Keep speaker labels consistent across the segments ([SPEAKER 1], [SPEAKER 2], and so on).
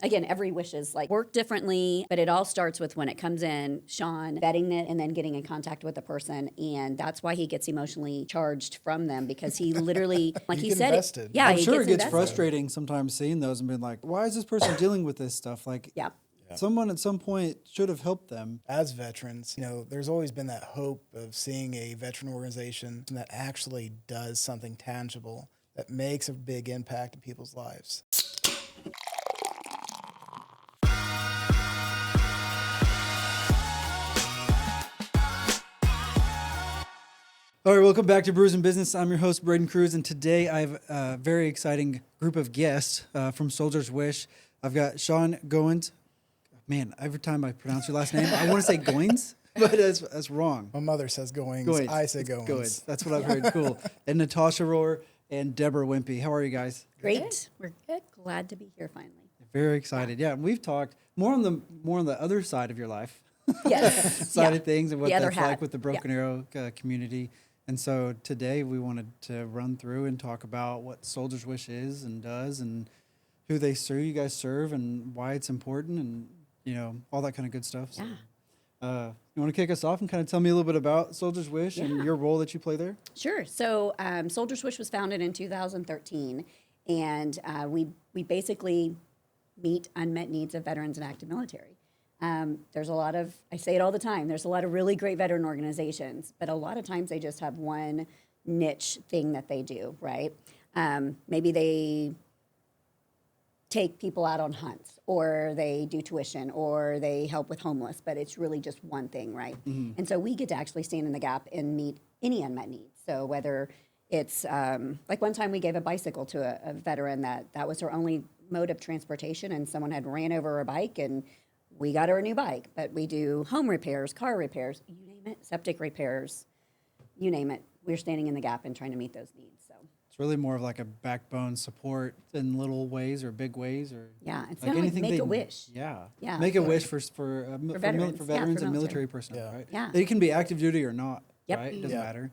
[SPEAKER 1] Again, every wish is like work differently, but it all starts with when it comes in, Sean vetting it and then getting in contact with the person. And that's why he gets emotionally charged from them, because he literally, like he said,
[SPEAKER 2] invested.
[SPEAKER 1] yeah,
[SPEAKER 3] I'm
[SPEAKER 1] he
[SPEAKER 3] sure it gets
[SPEAKER 1] invested.
[SPEAKER 3] frustrating sometimes seeing those and being like, why is this person dealing with this stuff? Like,
[SPEAKER 1] Yeah.
[SPEAKER 3] someone at some point should have helped them.
[SPEAKER 2] As veterans, there's always been that hope of seeing a veteran organization that actually does something tangible that makes a big impact in people's lives.
[SPEAKER 3] All right, welcome back to Brews and Business. I'm your host, Braedon Kruse, and today I have a very exciting group of guests from Soldier's Wish. I've got Sean Goins. Man, every time I pronounce your last name, I want to say Goins, but that's wrong.
[SPEAKER 2] My mother says Goings.
[SPEAKER 3] Goins.
[SPEAKER 2] I say
[SPEAKER 3] It's
[SPEAKER 2] Goins.
[SPEAKER 3] Goins. That's what I've heard. Cool. And Natasha Rohr and Deborah Wimpy. How are you guys?
[SPEAKER 1] Great. We're good. Glad to be here finally.
[SPEAKER 3] Very excited. Yeah, we've talked more on the other side of your life.
[SPEAKER 1] Yes.
[SPEAKER 3] Side of things and what
[SPEAKER 1] The other
[SPEAKER 3] that's like
[SPEAKER 1] hat.
[SPEAKER 3] with the Broken Arrow community. And so today we wanted to run through and talk about what Soldier's Wish is and does and who you guys serve and why it's important and, all that kind of good stuff. So,
[SPEAKER 1] Yeah.
[SPEAKER 3] you want to kick us off and kind of tell me a little bit about Soldier's Wish and your role that you play there?
[SPEAKER 1] Sure. So Soldier's Wish was founded in 2013, and we basically meet unmet needs of veterans and active military. There's a lot of, I say it all the time, there's a lot of really great veteran organizations, but a lot of times they just have one niche thing that they do, right? Maybe they take people out on hunts, or they do tuition, or they help with homeless, but it's really just one thing, right? Mm-hmm. And so we get to actually stand in the gap and meet any unmet needs. So whether it's, like one time we gave a bicycle to a veteran that was her only mode of transportation, and someone had ran over her bike, and we got her a new bike. But we do home repairs, car repairs, you name it, septic repairs, you name it. We're standing in the gap and trying to meet those needs. So
[SPEAKER 3] It's really more of like a backbone support in little ways or big ways, or
[SPEAKER 1] yeah, it's
[SPEAKER 3] like
[SPEAKER 1] kind of like
[SPEAKER 3] anything
[SPEAKER 1] make a wish.
[SPEAKER 3] Yeah,
[SPEAKER 1] Yeah,
[SPEAKER 3] make a
[SPEAKER 1] for-
[SPEAKER 3] wish for veterans,
[SPEAKER 1] for veterans
[SPEAKER 3] and
[SPEAKER 1] military.
[SPEAKER 3] military personnel, right?
[SPEAKER 1] Yeah.
[SPEAKER 3] They can be active duty or not,
[SPEAKER 1] Yep.
[SPEAKER 3] right? It doesn't matter.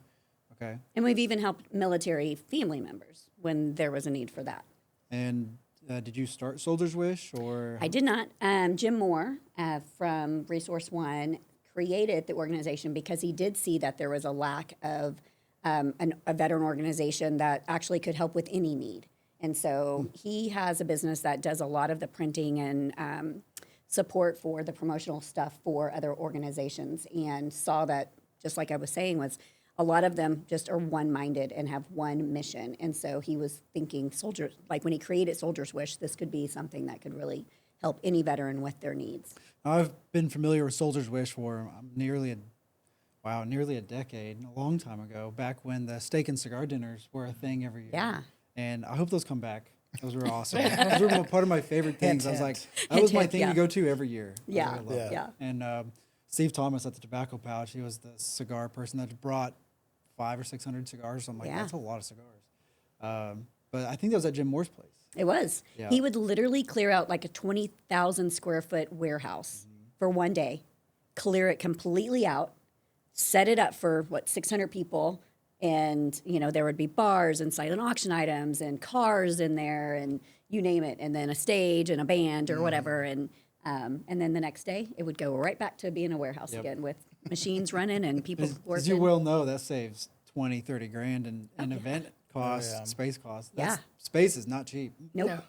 [SPEAKER 3] Okay.
[SPEAKER 1] And we've even helped military family members when there was a need for that.
[SPEAKER 3] And did you start Soldier's Wish or?
[SPEAKER 1] I did not. Jim Moore from Resource One created the organization because he did see that there was a lack of a veteran organization that actually could help with any need. And so he has a business that does a lot of the printing and support for the promotional stuff for other organizations, and saw that, just like I was saying, was a lot of them just are one-minded and have one mission. And so he was thinking like when he created Soldier's Wish, this could be something that could really help any veteran with their needs.
[SPEAKER 3] I've been familiar with Soldier's Wish for nearly a decade, a long time ago, back when the steak and cigar dinners were a thing every year.
[SPEAKER 1] Yeah.
[SPEAKER 3] And I hope those come back. Those were awesome. Those were part of my favorite things. I was like,
[SPEAKER 2] Hint.
[SPEAKER 3] that was my
[SPEAKER 1] Hint,
[SPEAKER 3] thing
[SPEAKER 1] yeah.
[SPEAKER 3] to go to every year.
[SPEAKER 1] Yeah,
[SPEAKER 3] I loved it.
[SPEAKER 1] yeah.
[SPEAKER 3] And Steve Thomas at the Tobacco Pouch, he was the cigar person that brought 500 or 600 cigars. So I'm like,
[SPEAKER 1] Yeah.
[SPEAKER 3] that's a lot of cigars. But I think that was at Jim Moore's place.
[SPEAKER 1] It was.
[SPEAKER 3] Yeah.
[SPEAKER 1] He would literally clear out like a 20,000 square foot warehouse for one day, clear it completely out, set it up for 600 people. And, there would be bars and silent auction items and cars in there and you name it. And then a stage and a band or whatever. And then the next day it would go right back to being a warehouse again with machines running and people
[SPEAKER 3] As
[SPEAKER 1] working.
[SPEAKER 3] you well know, that saves 20, 30 grand in event costs, space costs. Space is not cheap.
[SPEAKER 1] Nope.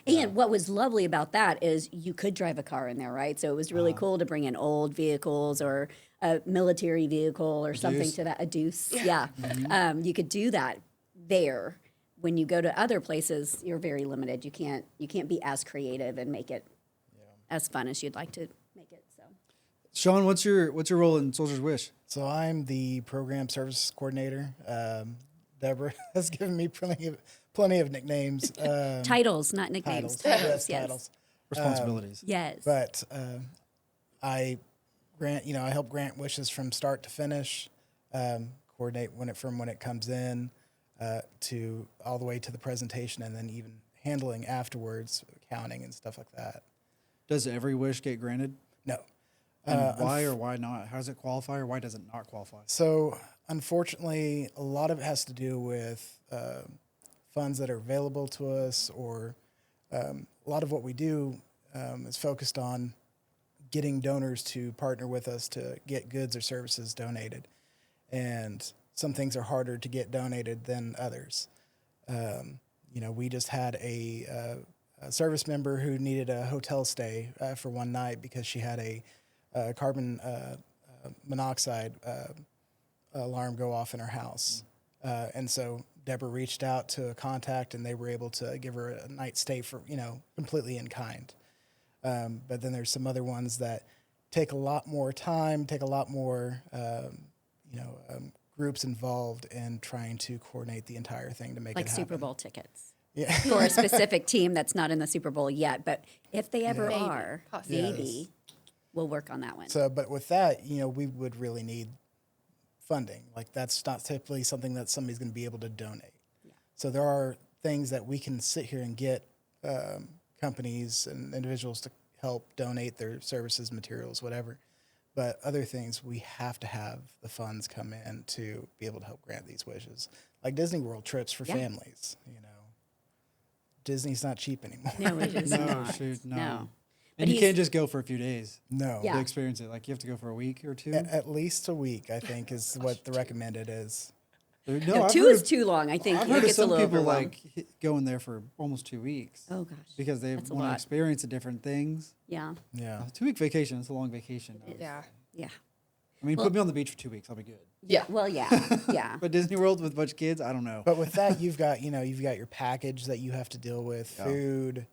[SPEAKER 1] And what was lovely about that is you could drive a car in there, right? So it was really cool to bring in old vehicles or a military vehicle or something
[SPEAKER 3] deuce.
[SPEAKER 1] to that, a deuce. Yeah. You could do that there. When you go to other places, you're very limited. You can't be as creative and make it as fun as you'd like to make it. So
[SPEAKER 3] Sean, what's your role in Soldier's Wish?
[SPEAKER 2] So I'm the program services coordinator. Deborah has given me plenty of nicknames.
[SPEAKER 1] titles, not nicknames.
[SPEAKER 2] Titles.
[SPEAKER 1] Yes.
[SPEAKER 2] Titles.
[SPEAKER 3] Responsibilities.
[SPEAKER 1] Yes.
[SPEAKER 2] But I help grant wishes from start to finish, coordinate when it comes in, to all the way to the presentation, and then even handling afterwards, accounting and stuff like that.
[SPEAKER 3] Does every wish get granted?
[SPEAKER 2] No.
[SPEAKER 3] And why or why not? How does it qualify or why does it not qualify?
[SPEAKER 2] So unfortunately, a lot of it has to do with funds that are available to us, or a lot of what we do is focused on getting donors to partner with us to get goods or services donated. And some things are harder to get donated than others. We just had a service member who needed a hotel stay for one night because she had a carbon monoxide alarm go off in her house. And so Deborah reached out to a contact, and they were able to give her a night stay for, completely in kind. But then there's some other ones that take a lot more time, take a lot more, groups involved in trying to coordinate the entire thing to make
[SPEAKER 1] Like
[SPEAKER 2] it happen.
[SPEAKER 1] Super Bowl tickets.
[SPEAKER 2] Yeah.
[SPEAKER 1] For a specific team that's not in the Super Bowl yet, but if they ever
[SPEAKER 4] Maybe,
[SPEAKER 1] are,
[SPEAKER 4] possibly.
[SPEAKER 1] maybe we'll work on that one.
[SPEAKER 2] So, but with that, we would really need funding. Like, that's not typically something that somebody's going to be able to donate.
[SPEAKER 1] Yeah.
[SPEAKER 2] So there are things that we can sit here and get companies and individuals to help donate their services, materials, whatever. But other things, we have to have the funds come in to be able to help grant these wishes. Like Disney World trips for
[SPEAKER 1] Yeah.
[SPEAKER 2] families, Disney's not cheap anymore.
[SPEAKER 1] No, it is
[SPEAKER 3] No,
[SPEAKER 1] not.
[SPEAKER 3] shoot, no.
[SPEAKER 1] No.
[SPEAKER 3] And you
[SPEAKER 1] he's-
[SPEAKER 3] can't just go for a few days
[SPEAKER 2] No.
[SPEAKER 1] Yeah.
[SPEAKER 3] to experience it. Like, you have to go for a week or two.
[SPEAKER 2] At least a week, I think, is what the recommended is.
[SPEAKER 1] No,
[SPEAKER 3] I've
[SPEAKER 1] two
[SPEAKER 3] heard
[SPEAKER 1] is
[SPEAKER 3] of-
[SPEAKER 1] too long. I think
[SPEAKER 3] I've
[SPEAKER 1] it
[SPEAKER 3] heard of
[SPEAKER 1] gets a
[SPEAKER 3] some
[SPEAKER 1] little
[SPEAKER 3] people
[SPEAKER 1] overwhelmed.
[SPEAKER 3] going there for almost 2 weeks
[SPEAKER 1] Oh gosh.
[SPEAKER 3] because they
[SPEAKER 1] That's a
[SPEAKER 3] want to
[SPEAKER 1] lot.
[SPEAKER 3] experience the different things.
[SPEAKER 1] Yeah.
[SPEAKER 2] Yeah.
[SPEAKER 3] A 2-week vacation, it's a long vacation. Though.
[SPEAKER 4] Yeah.
[SPEAKER 1] Yeah.
[SPEAKER 3] I mean,
[SPEAKER 1] Well-
[SPEAKER 3] put me on the beach for 2 weeks, I'll be good.
[SPEAKER 4] Yeah.
[SPEAKER 1] Well, yeah. Yeah.
[SPEAKER 3] But Disney World with a bunch of kids, I don't know.
[SPEAKER 2] But with that, you've got your package that you have to deal with,
[SPEAKER 3] Yeah.
[SPEAKER 2] food,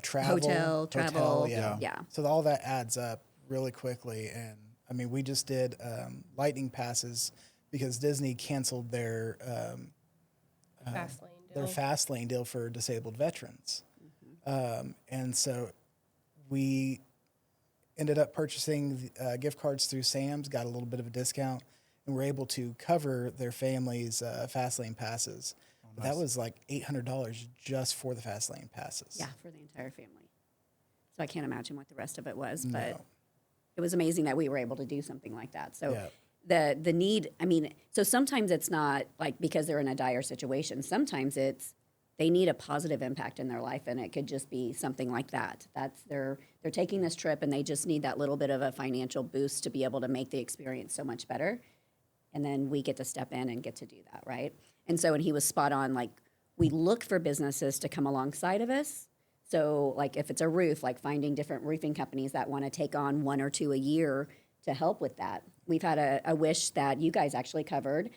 [SPEAKER 2] travel,
[SPEAKER 1] travel.
[SPEAKER 2] yeah.
[SPEAKER 1] Yeah.
[SPEAKER 2] So all that adds up really quickly. And I mean, we just did lightning passes because Disney canceled their
[SPEAKER 4] Fast lane deal.
[SPEAKER 2] their fast lane deal for disabled veterans. And so we ended up purchasing gift cards through Sam's, got a little bit of a discount, and were able to cover their family's fast lane passes. But that was like $800 just for the fast lane passes.
[SPEAKER 1] Yeah, for the entire family. So I can't imagine what the rest of it was, but
[SPEAKER 2] No.
[SPEAKER 1] it was amazing that we were able to do something like that. So
[SPEAKER 2] Yeah.
[SPEAKER 1] the need, I mean, so sometimes it's not like because they're in a dire situation. Sometimes it's they need a positive impact in their life, and it could just be something like that. That's they're taking this trip and they just need that little bit of a financial boost to be able to make the experience so much better. And then we get to step in and get to do that, right? And so, and he was spot on. Like, we look for businesses to come alongside of us. So, like, if it's a roof, like finding different roofing companies that want to take on 1 or 2 a year to help with that. We've had a wish that you guys actually covered,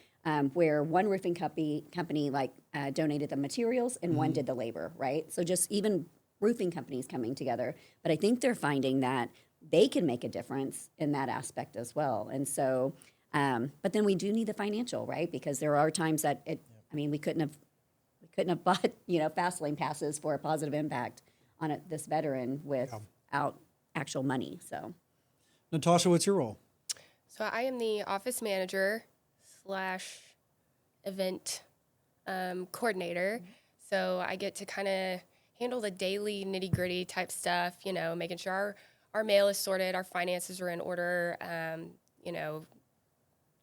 [SPEAKER 1] where one roofing company donated the materials and one did the labor, right? So just even roofing companies coming together. But I think they're finding that they can make a difference in that aspect as well. And so, but then we do need the financial, right? Because there are times that we couldn't have bought, fast lane passes for a positive impact on this veteran without actual money. So
[SPEAKER 3] Natasha, what's your role?
[SPEAKER 4] So I am the office manager / event coordinator. So I get to kind of handle the daily nitty gritty type stuff, making sure our mail is sorted, our finances are in order,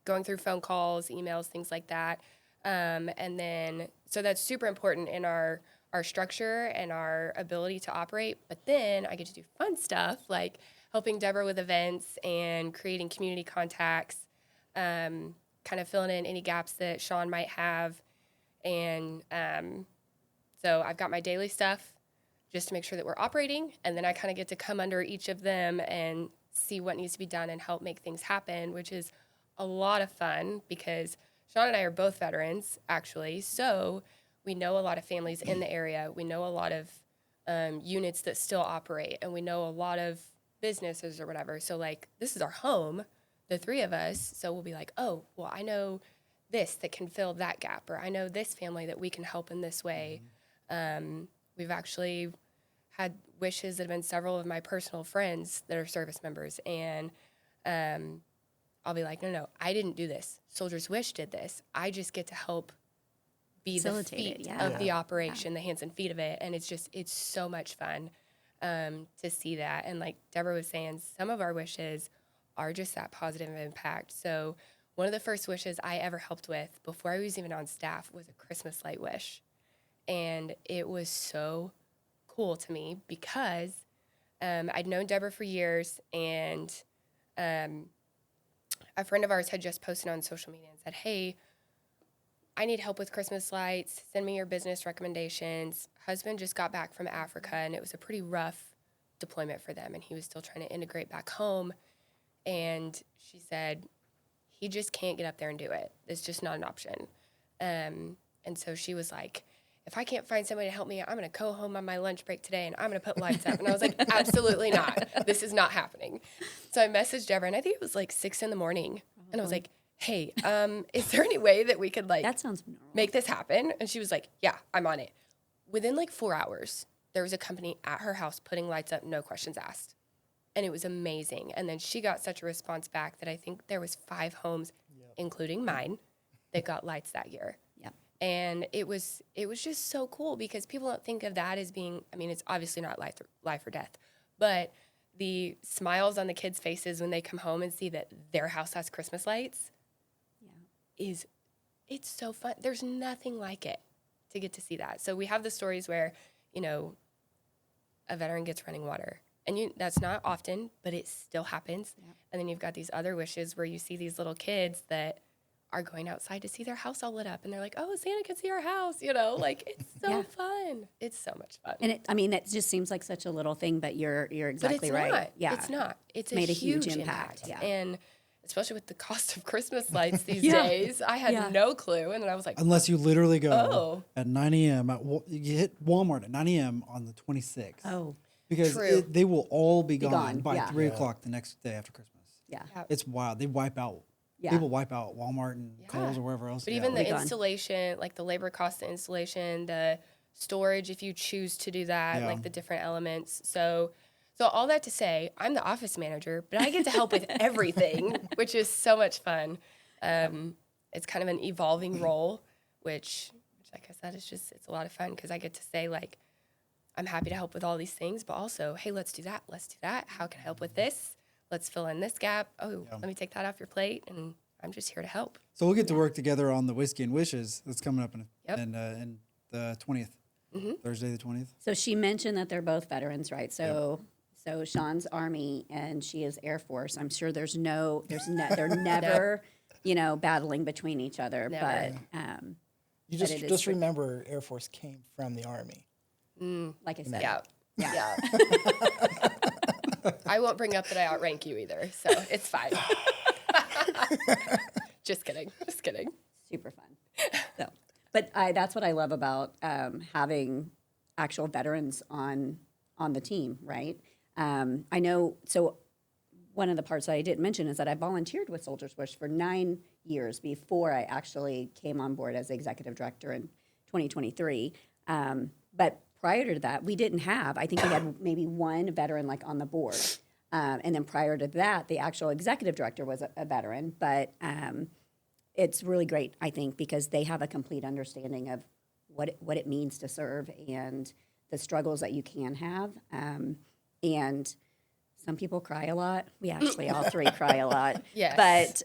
[SPEAKER 4] going through phone calls, emails, things like that. And then, so that's super important in our structure and our ability to operate. But then I get to do fun stuff like helping Deborah with events and creating community contacts, kind of filling in any gaps that Sean might have. And so I've got my daily stuff just to make sure that we're operating. And then I kind of get to come under each of them and see what needs to be done and help make things happen, which is a lot of fun because Sean and I are both veterans, actually. So we know a lot of families in the area. We know a lot of units that still operate, and we know a lot of businesses or whatever. So, like, this is our home, the three of us. So we'll be like, oh, well, I know this that can fill that gap, or I know this family that we can help in this way. We've actually had wishes that have been several of my personal friends that are service members, and I'll be like, no, I didn't do this. Soldier's Wish did this. I just get to help be the
[SPEAKER 1] Facilitate it,
[SPEAKER 4] feet
[SPEAKER 1] yeah.
[SPEAKER 4] of the operation, the hands and feet of it. And it's so much fun to see that. And like Deborah was saying, some of our wishes are just that positive impact. So one of the first wishes I ever helped with before I was even on staff was a Christmas light wish. And it was so cool to me because I'd known Deborah for years, and a friend of ours had just posted on social media and said, hey, I need help with Christmas lights. Send me your business recommendations. Husband just got back from Africa, and it was a pretty rough deployment for them, and he was still trying to integrate back home. And she said, he just can't get up there and do it. It's just not an option. And so she was like, if I can't find somebody to help me, I'm going to go home on my lunch break today, and I'm going to put lights up. And I was like, absolutely not. This is not happening. So I messaged Deborah, and I think it was like 6 a.m. And I was like, hey, is there any way that we could like
[SPEAKER 1] That sounds normal.
[SPEAKER 4] make this happen? And she was like, yeah, I'm on it. Within like 4 hours, there was a company at her house putting lights up, no questions asked. And it was amazing. And then she got such a response back that I think there was 5 homes, including mine, that got lights that year.
[SPEAKER 1] Yeah.
[SPEAKER 4] And it was just so cool because people don't think of that as being, I mean, it's obviously not life or death, but the smiles on the kids' faces when they come home and see that their house has Christmas lights it's so fun. There's nothing like it to get to see that. So we have the stories where, you know, a veteran gets running water. And that's not often, but it still happens. Yeah. And then you've got these other wishes where you see these little kids that are going outside to see their house all lit up. And they're like, oh, Santa can see our house, you know, like it's so fun. It's so much fun.
[SPEAKER 1] And it just seems like such a little thing, but you're exactly right.
[SPEAKER 4] Not.
[SPEAKER 1] Yeah.
[SPEAKER 4] It's not. It's
[SPEAKER 1] made
[SPEAKER 4] a
[SPEAKER 1] huge impact. Yeah.
[SPEAKER 4] And especially with the cost of Christmas lights these days, I had no clue. And then I was like,
[SPEAKER 3] unless you literally go at 9 a.m. You hit Walmart at 9 a.m. on the 26th.
[SPEAKER 1] Oh,
[SPEAKER 3] because they will all be gone by
[SPEAKER 1] yeah.
[SPEAKER 3] 3 o'clock the next day after Christmas.
[SPEAKER 1] yeah.
[SPEAKER 3] It's wild. They wipe out.
[SPEAKER 1] Yeah.
[SPEAKER 3] People wipe out Walmart and Kohl's or wherever else.
[SPEAKER 4] But
[SPEAKER 3] they
[SPEAKER 4] even
[SPEAKER 3] are.
[SPEAKER 4] the installation, like the labor cost of installation, the storage, if you choose to do that, like the different elements. So all that to say, I'm the office manager, but I get to help with everything, which is so much fun. It's kind of an evolving role, which like I said, it's a lot of fun because I get to say like, I'm happy to help with all these things, but also, hey, let's do that. Let's do that. How can I help with this? Let's fill in this gap. Oh, let me take that off your plate. And I'm just here to help.
[SPEAKER 3] So we'll get to work together on the Whiskey and Wishes that's coming up in the 20th, Thursday the 20th.
[SPEAKER 1] So she mentioned that they're both veterans, right? So Sean's Army and she is Air Force. I'm sure they're never, battling between each other.
[SPEAKER 4] Never.
[SPEAKER 1] But
[SPEAKER 2] You just remember Air Force came from the Army.
[SPEAKER 1] like I said,
[SPEAKER 4] Yeah. I won't bring up that I outrank you either, so it's fine. Just kidding.
[SPEAKER 1] super fun. So, but that's what I love about having actual veterans on the team, right? I know. So one of the parts that I didn't mention is that I volunteered with Soldiers Wish for 9 years before I actually came on board as executive director in 2023. But prior to that, we didn't have. I think we had maybe one veteran like on the board, and then prior to that, the actual executive director was a veteran. But it's really great, I think, because they have a complete understanding of what it means to serve and the struggles that you can have. And some people cry a lot. We actually all three cry a lot.
[SPEAKER 4] Yes.
[SPEAKER 1] But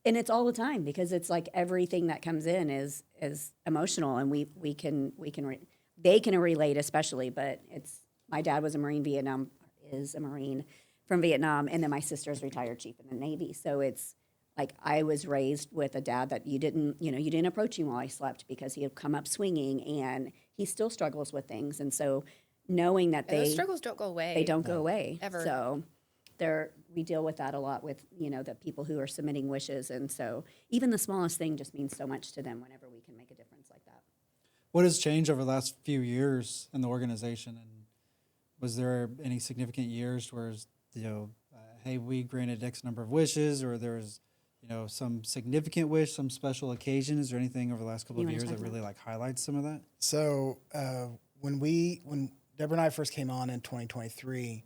[SPEAKER 1] and it's all the time because it's like everything that comes in is emotional, and they can relate especially. But it's my dad was a Marine is a Marine from Vietnam, and then my sister's retired chief in the Navy. So it's like I was raised with a dad that you didn't approach him while he slept because he had come up swinging, and he still struggles with things. And so knowing that
[SPEAKER 4] those struggles don't go away.
[SPEAKER 1] They don't go away.
[SPEAKER 4] Ever.
[SPEAKER 1] So we deal with that a lot with, the people who are submitting wishes. And so even the smallest thing just means so much to them whenever we can make a difference like that.
[SPEAKER 3] What has changed over the last few years in the organization? And was there any significant years where, hey, we granted X number of wishes, or there was, some significant wish, some special occasion? Is there anything over the last couple of years that really highlights some of that?
[SPEAKER 2] So when Deborah and I first came on in 2023,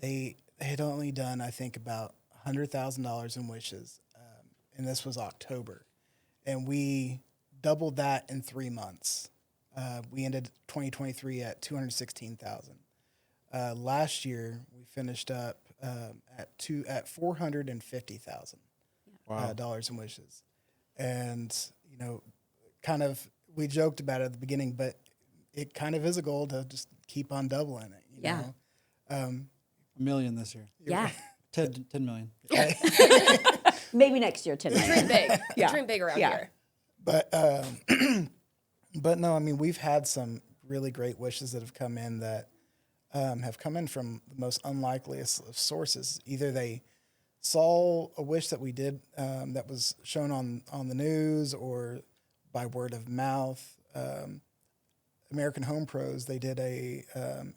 [SPEAKER 2] they had only done, I think, about $100,000 in wishes, and this was October, and we doubled that in 3 months. We ended 2023 at $216,000. Last year, we finished up at $450,000 dollars in wishes, and kind of we joked about it at the beginning, but it kind of is a goal to just keep on doubling it. You
[SPEAKER 1] Yeah.
[SPEAKER 2] know?
[SPEAKER 3] $1 million this year.
[SPEAKER 1] Yeah.
[SPEAKER 3] 10 million.
[SPEAKER 1] Maybe next year, 10
[SPEAKER 4] Dream
[SPEAKER 1] million.
[SPEAKER 4] big.
[SPEAKER 1] Yeah.
[SPEAKER 4] Dream big around
[SPEAKER 1] Yeah.
[SPEAKER 4] here.
[SPEAKER 2] But but no, I mean, we've had some really great wishes that have come in that have come in from the most unlikeliest of sources. Either they saw a wish that we did that was shown on the news, or by word of mouth. American Home Pros, they did a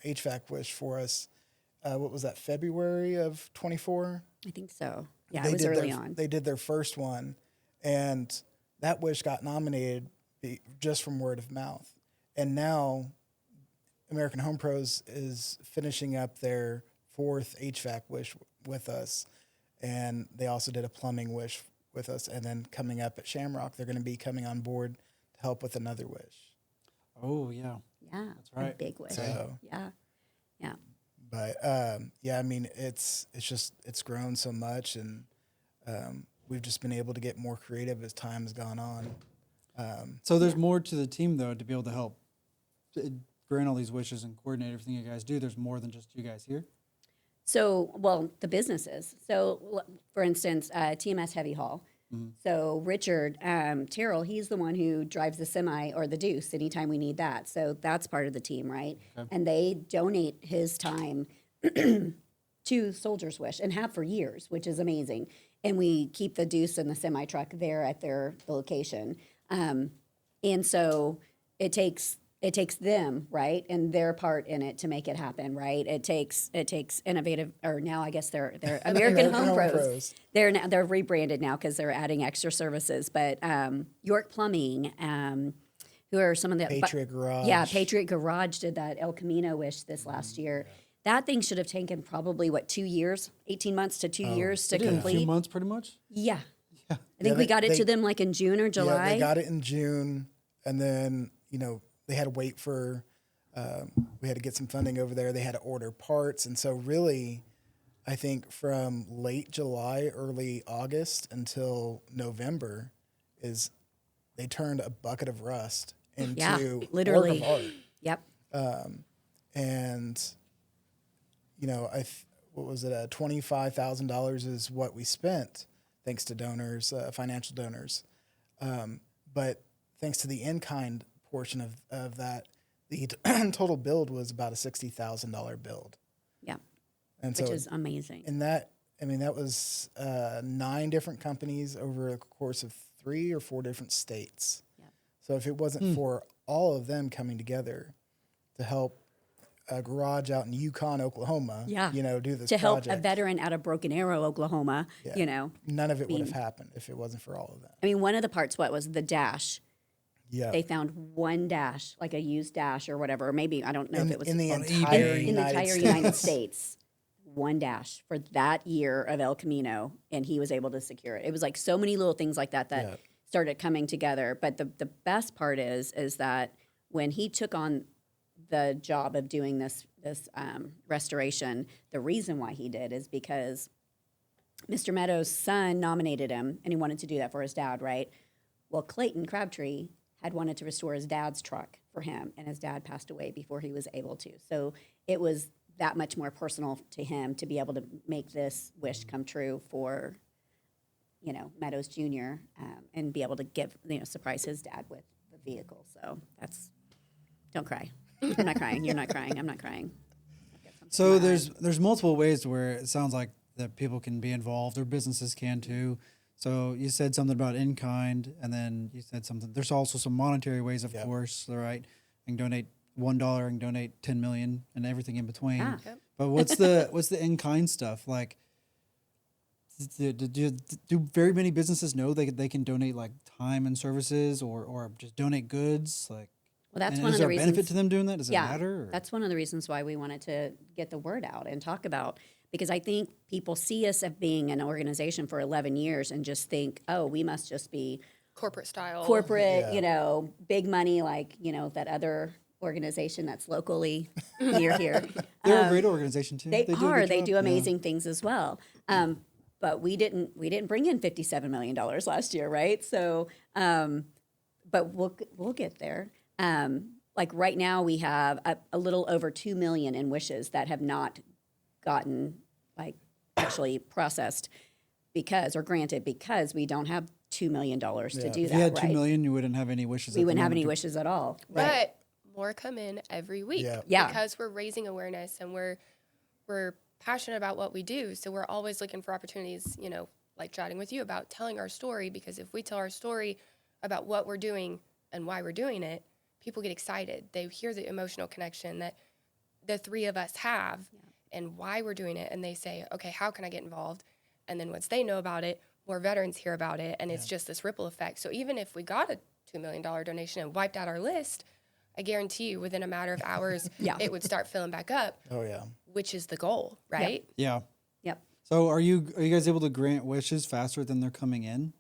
[SPEAKER 2] HVAC wish for us. What was that, February of 24?
[SPEAKER 1] I think so. Yeah,
[SPEAKER 2] They
[SPEAKER 1] it was
[SPEAKER 2] did
[SPEAKER 1] early
[SPEAKER 2] their,
[SPEAKER 1] on.
[SPEAKER 2] They did their first one, and that wish got nominated just from word of mouth. And now American Home Pros is finishing up their 4th HVAC wish with us, and they also did a plumbing wish with us. And then coming up at Shamrock, they're going to be coming on board to help with another wish.
[SPEAKER 3] Oh, yeah.
[SPEAKER 1] Yeah,
[SPEAKER 3] That's right.
[SPEAKER 1] a big wish.
[SPEAKER 2] So,
[SPEAKER 1] Yeah, yeah.
[SPEAKER 2] but yeah, I mean, it's grown so much, and we've just been able to get more creative as time has gone on.
[SPEAKER 3] So there's more to the team, though, to be able to help grant all these wishes and coordinate everything you guys do. There's more than just you guys here.
[SPEAKER 1] So, well, the businesses. So, for instance, TMS Heavy Haul. So Richard Terrell, he's the one who drives the semi or the Deuce anytime we need that. So that's part of the team, right?
[SPEAKER 3] Okay.
[SPEAKER 1] And they donate his time to Soldier's Wish and have for years, which is amazing. And we keep the Deuce and the semi truck there at their location. And so it takes them, right, and their part in it to make it happen, right? It takes innovative, or now I guess they're American Home Pros. They're rebranded now because they're adding extra services. But York Plumbing, who are some of the
[SPEAKER 2] Patriot Garage.
[SPEAKER 1] Yeah, Patriot Garage did that El Camino wish this last year. That thing should have taken probably 2 years, 18 months to 2 years to
[SPEAKER 3] They did a few
[SPEAKER 1] complete.
[SPEAKER 3] months, pretty much.
[SPEAKER 1] Yeah. I think we
[SPEAKER 2] they-
[SPEAKER 1] got it to
[SPEAKER 2] they-
[SPEAKER 1] them like in June or July.
[SPEAKER 2] Yeah, they got it in June, and then they had to wait for. We had to get some funding over there. They had to order parts, and so really, I think from late July, early August until November, is they turned a bucket of rust into
[SPEAKER 1] Yeah,
[SPEAKER 2] work
[SPEAKER 1] literally.
[SPEAKER 2] of art.
[SPEAKER 1] Yep.
[SPEAKER 2] And what was it? $25,000 is what we spent, thanks to donors, financial donors. But thanks to the in-kind portion of that, the total build was about a $60,000 build.
[SPEAKER 1] Yeah.
[SPEAKER 2] And
[SPEAKER 1] Which
[SPEAKER 2] so
[SPEAKER 1] is amazing.
[SPEAKER 2] in that, I mean, that was 9 different companies over a course of 3 or 4 different states.
[SPEAKER 1] Yeah.
[SPEAKER 2] So if it wasn't for all of them coming together to help a garage out in Yukon, Oklahoma,
[SPEAKER 1] Yeah.
[SPEAKER 2] do this
[SPEAKER 1] To help
[SPEAKER 2] project,
[SPEAKER 1] a veteran out of Broken Arrow, Oklahoma,
[SPEAKER 2] yeah, none of it would have happened if it wasn't for all of that.
[SPEAKER 1] I mean, one of the parts, what was the dash?
[SPEAKER 2] Yeah.
[SPEAKER 1] They found one dash, like a used dash or whatever, or maybe, I don't know if it was
[SPEAKER 2] in the
[SPEAKER 3] on
[SPEAKER 2] entire
[SPEAKER 3] eBay.
[SPEAKER 1] in the entire
[SPEAKER 2] States.
[SPEAKER 1] United States. One dash for that year of El Camino, and he was able to secure it. It was like so many little things like that
[SPEAKER 2] Yeah.
[SPEAKER 1] started coming together. But the best part is that when he took on the job of doing this restoration, the reason why he did is because Mr. Meadows' son nominated him, and he wanted to do that for his dad, right? Well, Clayton Crabtree had wanted to restore his dad's truck for him, and his dad passed away before he was able to. So it was that much more personal to him to be able to make this wish come true for, Meadows Jr. And be able to surprise his dad with the vehicle. So don't cry. I'm not crying. You're not crying. I'm not crying.
[SPEAKER 3] So there's multiple ways where it sounds like that people can be involved, or businesses can too. So you said something about in kind, and then you said something. There's also some monetary ways, of course, right? You can donate $1 and donate 10 million and everything in between.
[SPEAKER 1] Ah.
[SPEAKER 4] Yep.
[SPEAKER 3] But what's the in kind stuff like? Do very many businesses know they can donate like time and services, or just donate goods? Like,
[SPEAKER 1] Well, that's
[SPEAKER 3] and
[SPEAKER 1] one
[SPEAKER 3] is
[SPEAKER 1] of the
[SPEAKER 3] there a
[SPEAKER 1] reasons.
[SPEAKER 3] benefit to them doing that? Does it matter? Or?
[SPEAKER 1] That's one of the reasons why we wanted to get the word out and talk about, because I think people see us as being an organization for 11 years and just think, oh, we must just be
[SPEAKER 4] Corporate style.
[SPEAKER 1] corporate,
[SPEAKER 2] Yeah.
[SPEAKER 1] big money, like, that other organization that's locally near here.
[SPEAKER 3] They're a great organization too.
[SPEAKER 1] They
[SPEAKER 3] do a good
[SPEAKER 1] are. They
[SPEAKER 3] job.
[SPEAKER 1] do
[SPEAKER 3] Yeah.
[SPEAKER 1] amazing things as well. But we didn't bring in $57 million last year, right? So, but we'll get there. like right now we have a little over 2 million in wishes that have not gotten like actually processed or granted because we don't have $2 million to do
[SPEAKER 3] If
[SPEAKER 1] that,
[SPEAKER 3] you had
[SPEAKER 1] right?
[SPEAKER 3] 2 million, you wouldn't have any wishes.
[SPEAKER 1] We
[SPEAKER 3] at the
[SPEAKER 1] wouldn't have
[SPEAKER 3] moment
[SPEAKER 1] any
[SPEAKER 3] to-
[SPEAKER 1] wishes at all.
[SPEAKER 4] But more come in every week.
[SPEAKER 1] Yeah.
[SPEAKER 4] Because we're raising awareness and we're passionate about what we do. So we're always looking for opportunities, you know, like chatting with you about telling our story, because if we tell our story about what we're doing and why we're doing it, people get excited. They hear the emotional connection that the three of us have and why we're doing it. And they say, okay, how can I get involved? And then once they know about it, more veterans hear about it. And it's just this ripple effect. So even if we got a $2 million donation and wiped out our list, I guarantee you within a matter of hours, it would start filling back up.
[SPEAKER 2] Oh yeah.
[SPEAKER 4] Which is the goal, right?
[SPEAKER 3] Yeah.
[SPEAKER 1] Yep.
[SPEAKER 3] So are you guys able to grant wishes faster than they're coming in?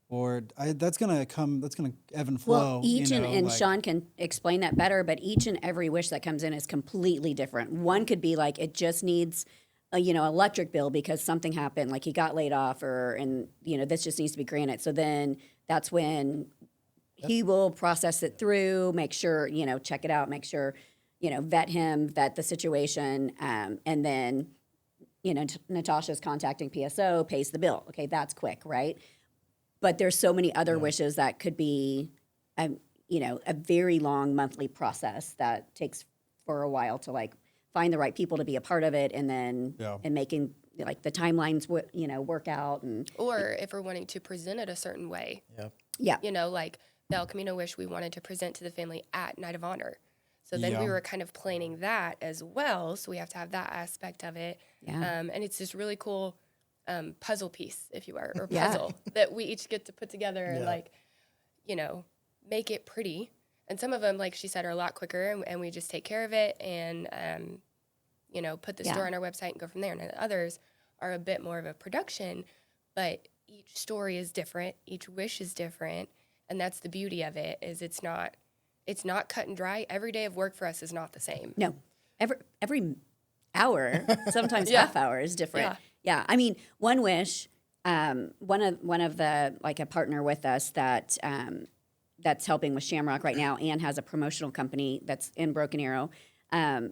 [SPEAKER 3] Or that's gonna ebb and flow.
[SPEAKER 1] Well, each
[SPEAKER 3] you know,
[SPEAKER 1] and
[SPEAKER 3] like-
[SPEAKER 1] Sean can explain that better, but each and every wish that comes in is completely different. One could be like it just needs a, electric bill because something happened, like he got laid off, and this just needs to be granted. So then that's when he will process it through, make sure check it out, make sure vet the situation, and then Natasha's contacting PSO, pays the bill. Okay, that's quick, right? But there's so many other wishes that could be, a very long monthly process that takes for a while to like find the right people to be a part of it, and then and making like the timelines work out, and
[SPEAKER 4] Or if we're wanting to present it a certain way,
[SPEAKER 2] Yep.
[SPEAKER 4] like the El Camino wish we wanted to present to the family at Night of Honor. So then we were kind of planning that as well. So we have to have that aspect of it.
[SPEAKER 1] Yeah.
[SPEAKER 4] And it's this really cool puzzle piece, if you will, or
[SPEAKER 1] Yeah.
[SPEAKER 4] puzzle that we each get to put together and make it pretty. And some of them, like she said, are a lot quicker, and we just take care of it and, put the store on our website and go from there. And the others are a bit more of a production, but each story is different. Each wish is different. And that's the beauty of it, is it's not cut and dry. Every day of work for us is not the same.
[SPEAKER 1] no, every hour, sometimes half hour is different. Yeah. I mean, one wish, one of the, like a partner with us that's helping with Shamrock right now and has a promotional company that's in Broken Arrow.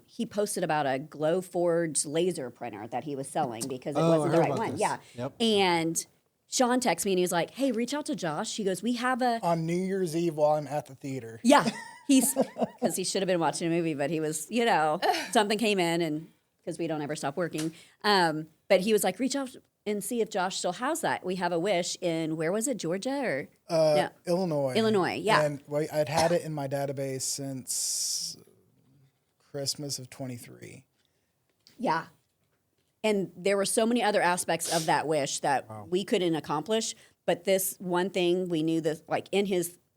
[SPEAKER 1] He posted about a Glowforge laser printer that he was selling because it wasn't
[SPEAKER 3] I
[SPEAKER 1] the
[SPEAKER 3] heard
[SPEAKER 1] right
[SPEAKER 3] about
[SPEAKER 1] one.
[SPEAKER 3] this.
[SPEAKER 1] Yeah.
[SPEAKER 3] Yep.
[SPEAKER 1] And Sean texted me and he was like, hey, reach out to Josh. He goes, we have a,
[SPEAKER 2] On New Year's Eve while I'm at the theater.
[SPEAKER 1] yeah, because he should have been watching a movie, but he was, something came in, and because we don't ever stop working. But he was like, reach out and see if Josh still has that. We have a wish in, where was it, Georgia or? No.
[SPEAKER 2] Illinois.
[SPEAKER 1] Illinois, yeah.
[SPEAKER 2] And I'd had it in my database since Christmas of 23.
[SPEAKER 1] Yeah. And there were so many other aspects of that wish that we couldn't accomplish. But this one thing, we knew that, like in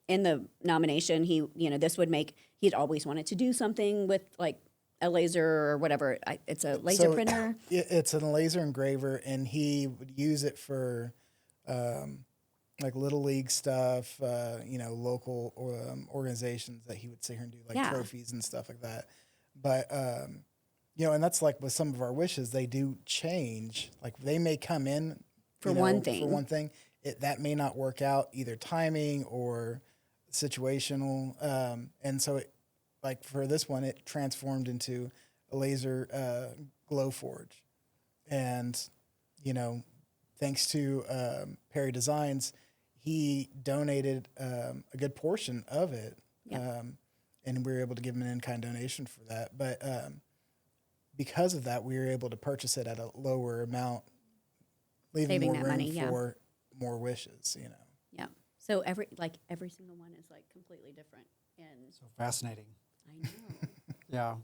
[SPEAKER 1] the nomination, this would make, he'd always wanted to do something with like a laser or whatever. It's a laser printer.
[SPEAKER 2] It's a laser engraver, and he would use it for like little league stuff, local organizations that he would sit here and do like trophies and stuff like that. But and that's like with some of our wishes, they do change. Like they may come in
[SPEAKER 1] For one thing.
[SPEAKER 2] For one thing, that may not work out, either timing or situational. And so, like for this one, it transformed into a laser glow forge, and thanks to Perry Designs, he donated a good portion of it, and we were able to give him an in-kind donation for that. But because of that, we were able to purchase it at a lower amount, leaving
[SPEAKER 1] Saving
[SPEAKER 2] more
[SPEAKER 1] that
[SPEAKER 2] room
[SPEAKER 1] money, yeah.
[SPEAKER 2] for more wishes.
[SPEAKER 1] Yeah. So every single one is like completely different. And
[SPEAKER 3] So fascinating.
[SPEAKER 1] I know.
[SPEAKER 3] Yeah.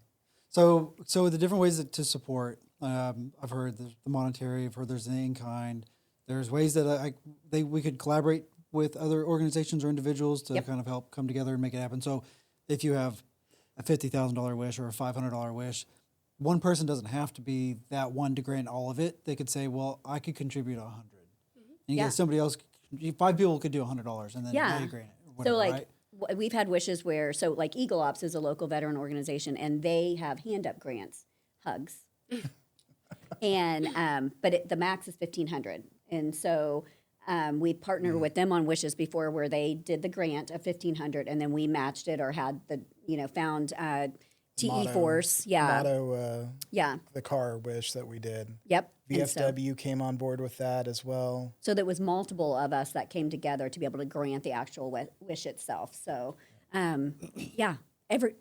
[SPEAKER 3] So the different ways to support, I've heard the monetary, I've heard there's the in-kind. There's ways that we could collaborate with other organizations or individuals to kind of help come together and make it happen. So if you have a $50,000 wish or a $500 wish, one person doesn't have to be that one to grant all of it. They could say, well, I could contribute $100. And you get somebody else, 5 people could do $100, and then they grant it. Or whatever,
[SPEAKER 1] So like
[SPEAKER 3] right?
[SPEAKER 1] we've had wishes where, so like Eagle Ops is a local veteran organization, and they have hand-up grants, hugs. And, but the max is 1,500. And so We partnered with them on Wishes before, where they did the grant of $1,500, and then we matched it or had the found TE
[SPEAKER 2] Motto-
[SPEAKER 1] Force,
[SPEAKER 2] Motto,
[SPEAKER 1] yeah,
[SPEAKER 2] the car wish that we did.
[SPEAKER 1] yep. And
[SPEAKER 2] VFW came on board with that as well.
[SPEAKER 1] so there was multiple of us that came together to be able to grant the actual wish itself. So, yeah, every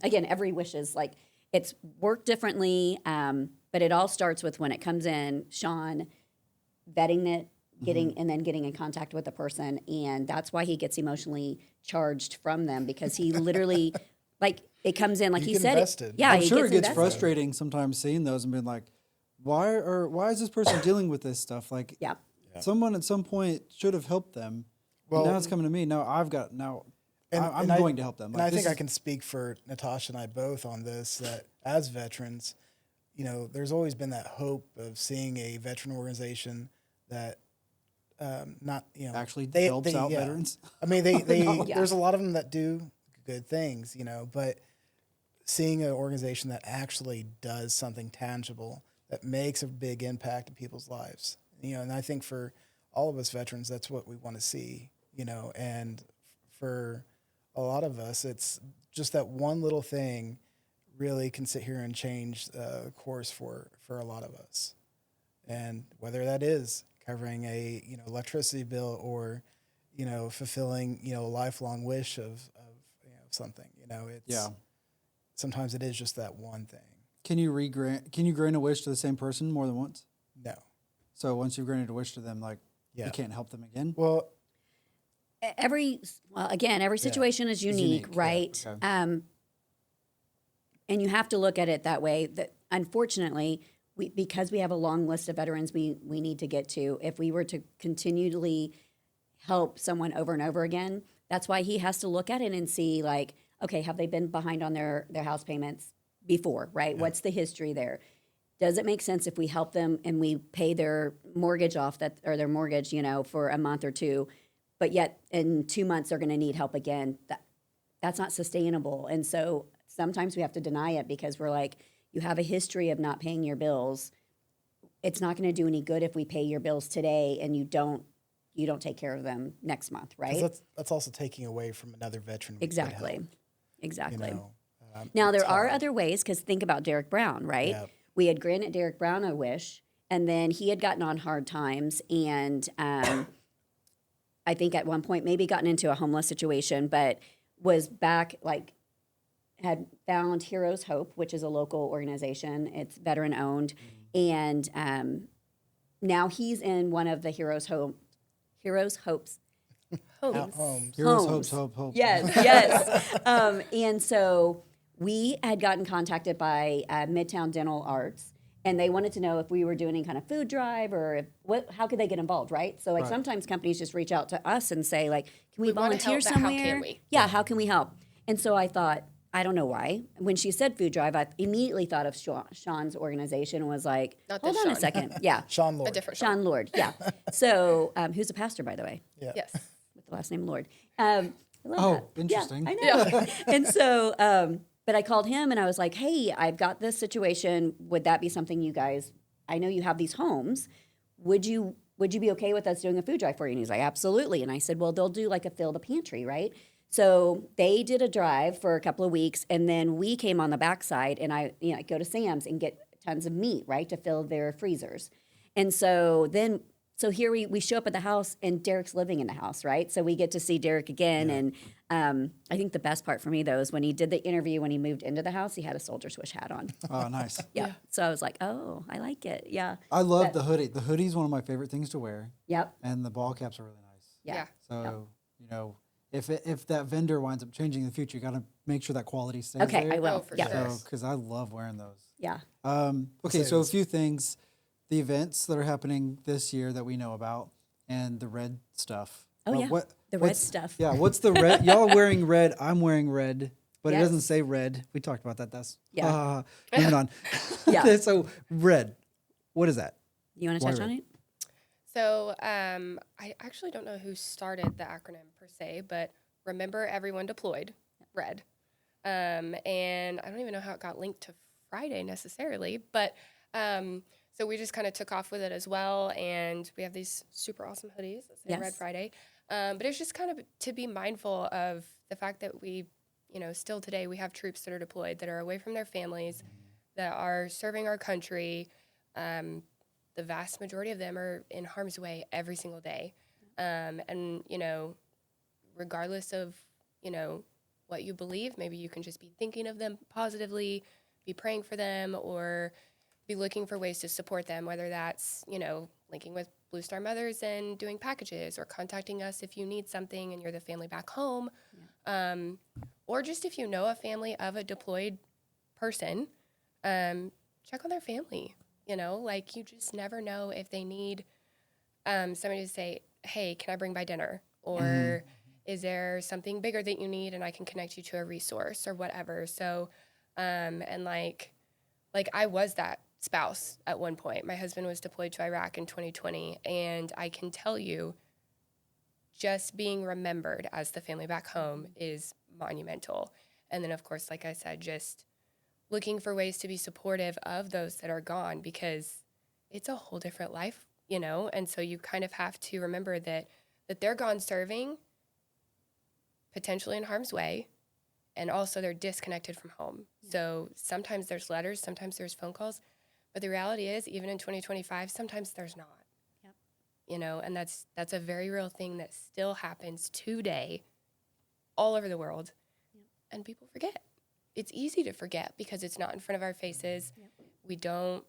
[SPEAKER 1] again, every wish is like it's worked differently, but it all starts with when it comes in, Sean vetting it, getting and then getting in contact with the person, and that's why he gets emotionally charged from them, because he literally like it comes in like
[SPEAKER 2] You
[SPEAKER 1] he
[SPEAKER 2] get
[SPEAKER 1] said.
[SPEAKER 2] invested.
[SPEAKER 1] Yeah,
[SPEAKER 3] I'm
[SPEAKER 1] he
[SPEAKER 3] sure it gets
[SPEAKER 1] invested.
[SPEAKER 3] frustrating sometimes seeing those and being like, why is this person dealing with this stuff? Like,
[SPEAKER 1] Yeah.
[SPEAKER 3] someone at some point should have helped them. Well,
[SPEAKER 2] Well-
[SPEAKER 3] now it's coming to me. Now I'm
[SPEAKER 2] And
[SPEAKER 3] going to help them.
[SPEAKER 2] And
[SPEAKER 3] Like,
[SPEAKER 2] I
[SPEAKER 3] this
[SPEAKER 2] think I
[SPEAKER 3] is-
[SPEAKER 2] can speak for Natasha and I both on this, that as veterans, there's always been that hope of seeing a veteran organization that
[SPEAKER 3] actually
[SPEAKER 2] they-
[SPEAKER 3] helps out
[SPEAKER 2] yeah.
[SPEAKER 3] veterans.
[SPEAKER 2] I mean, they
[SPEAKER 1] Yeah.
[SPEAKER 2] there's a lot of them that do good things, but seeing an organization that actually does something tangible that makes a big impact in people's lives, and I think for all of us veterans, that's what we want to see, and for a lot of us, it's just that one little thing really can sit here and change the course for a lot of us. And whether that is covering a electricity bill or fulfilling a lifelong wish of something, it's
[SPEAKER 3] Yeah.
[SPEAKER 2] sometimes it is just that one thing.
[SPEAKER 3] Can you grant a wish to the same person more than once?
[SPEAKER 2] No.
[SPEAKER 3] So once you've granted a wish to them, like
[SPEAKER 2] Yeah.
[SPEAKER 3] you can't help them again.
[SPEAKER 2] Well,
[SPEAKER 1] Every situation is unique,
[SPEAKER 3] unique, yeah,
[SPEAKER 1] right?
[SPEAKER 3] okay.
[SPEAKER 1] And you have to look at it that way. That unfortunately, because we have a long list of veterans we need to get to, if we were to continually help someone over and over again, that's why he has to look at it and see, like, okay, have they been behind on their house payments before, right? What's the history there? Does it make sense if we help them and we pay their mortgage off or their mortgage, for a month or two, but yet in 2 months they're going to need help again? That's not sustainable. And so sometimes we have to deny it because we're like, you have a history of not paying your bills. It's not going to do any good if we pay your bills today and you don't take care of them next month,
[SPEAKER 2] 'cause
[SPEAKER 1] right?
[SPEAKER 2] that's also taking away from another veteran. we could
[SPEAKER 1] Exactly.
[SPEAKER 2] help,
[SPEAKER 1] Exactly.
[SPEAKER 2] it's
[SPEAKER 1] Now, there are
[SPEAKER 2] hard.
[SPEAKER 1] other ways, because think about Derek Brown, right?
[SPEAKER 2] Yeah.
[SPEAKER 1] We had granted Derek Brown a wish, and then he had gotten on hard times, and I think at one point maybe gotten into a homeless situation, but was back, had found Heroes Hope, which is a local organization. It's veteran owned, and now he's in one of the Heroes Hopes
[SPEAKER 2] Homes.
[SPEAKER 3] Heroes,
[SPEAKER 1] homes.
[SPEAKER 3] hope.
[SPEAKER 1] Yes, yes. And so we had gotten contacted by Midtown Dental Arts, and they wanted to know if we were doing any kind of food drive or how could they get involved, right? So
[SPEAKER 3] Right.
[SPEAKER 1] sometimes companies just reach out to us and say, like, can we
[SPEAKER 4] We wanna
[SPEAKER 1] volunteer
[SPEAKER 4] help, but
[SPEAKER 1] somewhere?
[SPEAKER 4] how can we?
[SPEAKER 1] Yeah, how can we help? And so I thought, I don't know why. When she said food drive, I immediately thought of Sean's organization and was like,
[SPEAKER 4] Not
[SPEAKER 1] hold
[SPEAKER 4] this
[SPEAKER 1] on a
[SPEAKER 4] Sean.
[SPEAKER 1] second. Yeah,
[SPEAKER 2] Sean Lord.
[SPEAKER 4] A different
[SPEAKER 1] Sean Lord. Yeah. So who's a pastor, by the way,
[SPEAKER 2] Yeah.
[SPEAKER 4] Yes.
[SPEAKER 1] with the last name Lord. I love
[SPEAKER 3] Oh,
[SPEAKER 1] that.
[SPEAKER 3] interesting.
[SPEAKER 1] Yeah, I know. And so, but I called him and I was like, hey, I've got this situation. Would that be something you guys, I know you have these homes. Would you be okay with us doing a food drive for you? And he's like, absolutely. And I said, well, they'll do like a fill the pantry, right? So they did a drive for a couple of weeks, and then we came on the backside, and I go to Sam's and get tons of meat, right, to fill their freezers. And so here we show up at the house, and Derek's living in the house, right? So we get to see Derek again, and I think the best part for me, though, is when he did the interview, when he moved into the house, he had a Soldier's Wish hat on.
[SPEAKER 3] Oh, nice.
[SPEAKER 1] Yeah. So I was like, oh, I like it. Yeah.
[SPEAKER 3] I love the hoodie. The hoodie's one of my favorite things to wear,
[SPEAKER 1] Yep.
[SPEAKER 3] and the ball caps are really nice.
[SPEAKER 1] Yeah.
[SPEAKER 3] So if that vendor winds up changing in the future, you got to make sure that quality stays
[SPEAKER 1] Okay,
[SPEAKER 3] there.
[SPEAKER 1] I will.
[SPEAKER 4] Oh, for
[SPEAKER 1] yeah.
[SPEAKER 4] sure.
[SPEAKER 3] So, because I love wearing those.
[SPEAKER 1] Yeah.
[SPEAKER 3] Okay, so a few things, the events that are happening this year that we know about, and the red stuff.
[SPEAKER 1] Oh, yeah. The red
[SPEAKER 3] what's-
[SPEAKER 1] stuff.
[SPEAKER 3] Yeah, what's the red? Y'all are wearing red. I'm wearing red, but it
[SPEAKER 1] Yes.
[SPEAKER 3] doesn't say red. We talked about that. That's
[SPEAKER 1] Yeah.
[SPEAKER 3] moving on.
[SPEAKER 1] Yeah.
[SPEAKER 3] Okay, so red. What is that?
[SPEAKER 1] You want to
[SPEAKER 3] Why
[SPEAKER 1] touch
[SPEAKER 3] red?
[SPEAKER 1] on it?
[SPEAKER 4] So I actually don't know who started the acronym per se, but remember everyone deployed, RED. And I don't even know how it got linked to Friday necessarily, but So we just kind of took off with it as well. And we have these super awesome hoodies that say
[SPEAKER 1] Yes.
[SPEAKER 4] Red Friday. But it's just kind of to be mindful of the fact that we, still today we have troops that are deployed that are away from their families, that are serving our country. The vast majority of them are in harm's way every single day. And, regardless of, what you believe, maybe you can just be thinking of them positively, be praying for them, or be looking for ways to support them, whether that's, linking with Blue Star Mothers and doing packages, or contacting us if you need something and you're the family back home. Or just if you know a family of a deployed person, check on their family. You just never know if they need somebody to say, hey, can I bring by dinner? Or is there something bigger that you need and I can connect you to a resource or whatever. So, and like I was that spouse at one point. My husband was deployed to Iraq in 2020. And I can tell you, just being remembered as the family back home is monumental. And then, of course, like I said, just looking for ways to be supportive of those that are gone, because it's a whole different life, and so you kind of have to remember that they're gone serving, potentially in harm's way, and also they're disconnected from home. So sometimes there's letters, sometimes there's phone calls, but the reality is, even in 2025, sometimes there's not. And that's a very real thing that still happens today all over the world. And people forget. It's easy to forget because it's not in front of our faces. We don't,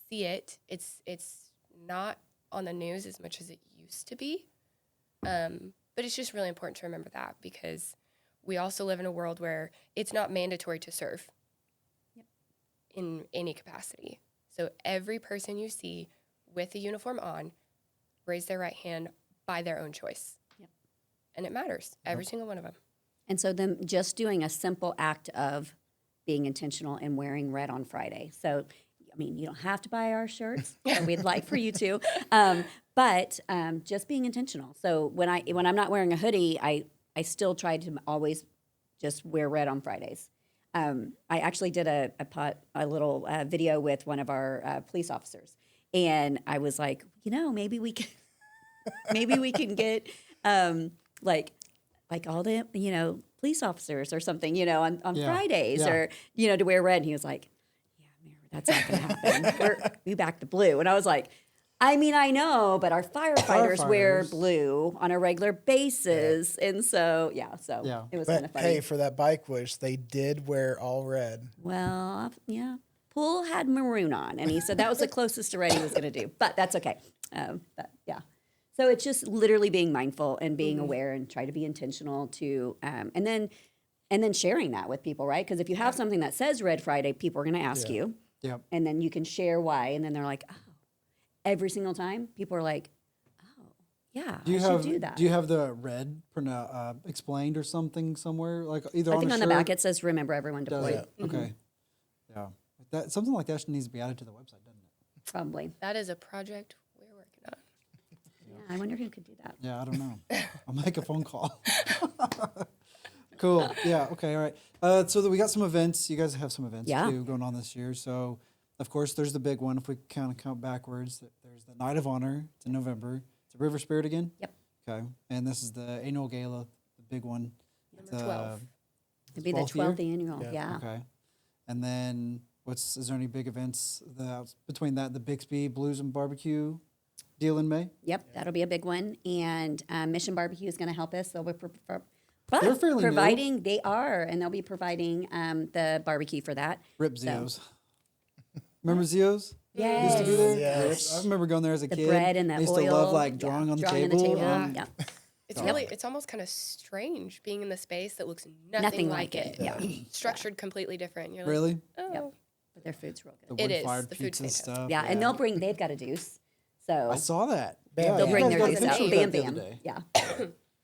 [SPEAKER 4] see it. It's not on the news as much as it used to be. But it's just really important to remember that, because we also live in a world where it's not mandatory to serve in any capacity. So every person you see with a uniform on, raise their right hand by their own choice. And it matters, every single one of them.
[SPEAKER 1] And so them just doing a simple act of being intentional and wearing red on Friday. So, you don't have to buy our shirts. We'd like for you to, but just being intentional. So when I'm not wearing a hoodie, I still try to always just wear red on Fridays. I actually did a little video with one of our police officers, and I was like, maybe we can get like all the police officers or something, on Fridays, or to wear red. And he was like, yeah, Mayor, that's not going to happen. We back to blue. And I was like, I know, but our firefighters wear blue on a regular basis. And so, it was kind of
[SPEAKER 2] But
[SPEAKER 1] funny.
[SPEAKER 2] hey, for that bike wish, they did wear all red.
[SPEAKER 1] Well, yeah. Pool had maroon on, and he said that was the closest to red he was going to do. But that's okay. But yeah. So it's just literally being mindful and being aware, and try to be intentional to, and then sharing that with people, right? Because if you have something that says Red Friday, people are going to ask you, and then you can share why, and then they're like, oh, every single time people are like, oh, yeah, I should do that.
[SPEAKER 3] Do you have the red explained or something somewhere, like either
[SPEAKER 1] I
[SPEAKER 3] on
[SPEAKER 1] think
[SPEAKER 3] a
[SPEAKER 1] on
[SPEAKER 3] shirt?
[SPEAKER 1] the back it says "Remember Everyone
[SPEAKER 3] Does
[SPEAKER 1] Deployed."
[SPEAKER 3] it? Okay. Yeah. That something like that needs to be added to the website, doesn't it?
[SPEAKER 1] Probably.
[SPEAKER 4] That is a project we're working on.
[SPEAKER 1] Yeah, I wonder who could do that.
[SPEAKER 3] Yeah, I don't know. I'll make a phone call. Cool. Yeah. Okay. All right. So we got some events. You guys have some events too going on this year. So, of course, there's the big one. If we kind of count backwards, there's the Night of Honor. It's in November. It's a River Spirit again.
[SPEAKER 1] Yep.
[SPEAKER 3] Okay. And this is the annual gala, the big one.
[SPEAKER 4] Number 12.
[SPEAKER 1] It'd be the 12th annual. Yeah.
[SPEAKER 3] Okay. And then is there any big events between that, the Bixby Blues and Barbecue deal in May?
[SPEAKER 1] Yep, that'll be a big one. And Mission Barbecue is going to help us. They'll be
[SPEAKER 3] They're fairly new.
[SPEAKER 1] providing. They are, and they'll be providing the barbecue for that.
[SPEAKER 3] Rip
[SPEAKER 1] So-
[SPEAKER 3] Zio's. Remember Zio's?
[SPEAKER 1] Yes.
[SPEAKER 3] Used to be there?
[SPEAKER 2] Yes.
[SPEAKER 3] I remember going there as a
[SPEAKER 1] The
[SPEAKER 3] kid.
[SPEAKER 1] bread and the
[SPEAKER 3] I used
[SPEAKER 1] oil.
[SPEAKER 3] to love drawing on the table.
[SPEAKER 1] Yeah.
[SPEAKER 4] It's almost kind of strange being in the space that looks nothing like it.
[SPEAKER 1] Yeah.
[SPEAKER 4] Structured completely different. You're
[SPEAKER 3] Really?
[SPEAKER 4] like, oh.
[SPEAKER 1] Yep. But their food's real
[SPEAKER 3] The
[SPEAKER 1] good.
[SPEAKER 4] It is.
[SPEAKER 3] wood-fired
[SPEAKER 4] The food's
[SPEAKER 3] pizza
[SPEAKER 4] fantastic.
[SPEAKER 3] stuff.
[SPEAKER 1] Yeah, and they've got a deuce. So
[SPEAKER 3] I saw that.
[SPEAKER 2] Bam,
[SPEAKER 1] they'll
[SPEAKER 2] Yeah,
[SPEAKER 1] bring
[SPEAKER 2] you
[SPEAKER 1] their
[SPEAKER 3] guys
[SPEAKER 1] deuce
[SPEAKER 3] got a
[SPEAKER 1] out.
[SPEAKER 3] picture
[SPEAKER 1] Bam,
[SPEAKER 3] of that the
[SPEAKER 1] bam.
[SPEAKER 3] other day.
[SPEAKER 1] Yeah.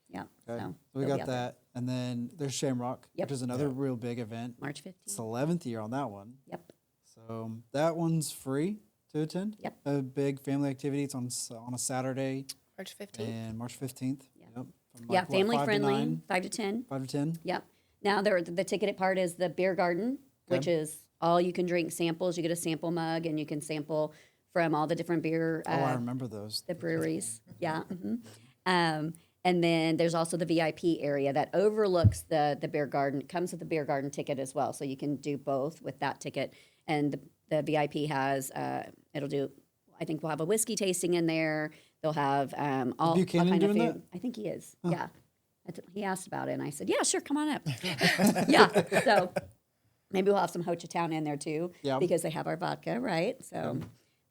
[SPEAKER 1] Yeah.
[SPEAKER 3] Okay.
[SPEAKER 1] So
[SPEAKER 3] we
[SPEAKER 1] they'll be
[SPEAKER 3] got
[SPEAKER 1] out there.
[SPEAKER 3] that. And then there's Shamrock,
[SPEAKER 1] Yep.
[SPEAKER 3] which is another real big event.
[SPEAKER 1] March 15th.
[SPEAKER 3] It's the 11th year on that one.
[SPEAKER 1] Yep.
[SPEAKER 3] So that one's free to attend.
[SPEAKER 1] Yep.
[SPEAKER 3] A big family activity. It's on a Saturday
[SPEAKER 4] March 15th.
[SPEAKER 3] and March 15th.
[SPEAKER 1] Yeah.
[SPEAKER 3] Yep. From
[SPEAKER 1] Yeah,
[SPEAKER 3] what,
[SPEAKER 1] family
[SPEAKER 3] 5 to
[SPEAKER 1] friendly,
[SPEAKER 3] 9?
[SPEAKER 1] 5 to 10.
[SPEAKER 3] 5 to 10.
[SPEAKER 1] Yep. Now the ticketed part is the beer garden, which is all you can drink samples. You get a sample mug, and you can sample from all the different beer.
[SPEAKER 3] I remember those.
[SPEAKER 1] The breweries. Yeah. And then there's also the VIP area that overlooks the beer garden. It comes with the beer garden ticket as well, so you can do both with that ticket. And the VIP has it'll do. I think we'll have a whiskey tasting in there. They'll have all
[SPEAKER 3] Buchanan
[SPEAKER 1] kind of
[SPEAKER 3] doing
[SPEAKER 1] food.
[SPEAKER 3] that?
[SPEAKER 1] I think he is. Yeah. He asked about it, and I said, "Yeah, sure, come on up." Yeah. So maybe we'll have some Hochatown in there too,
[SPEAKER 3] Yeah.
[SPEAKER 1] because they have our vodka, right? So.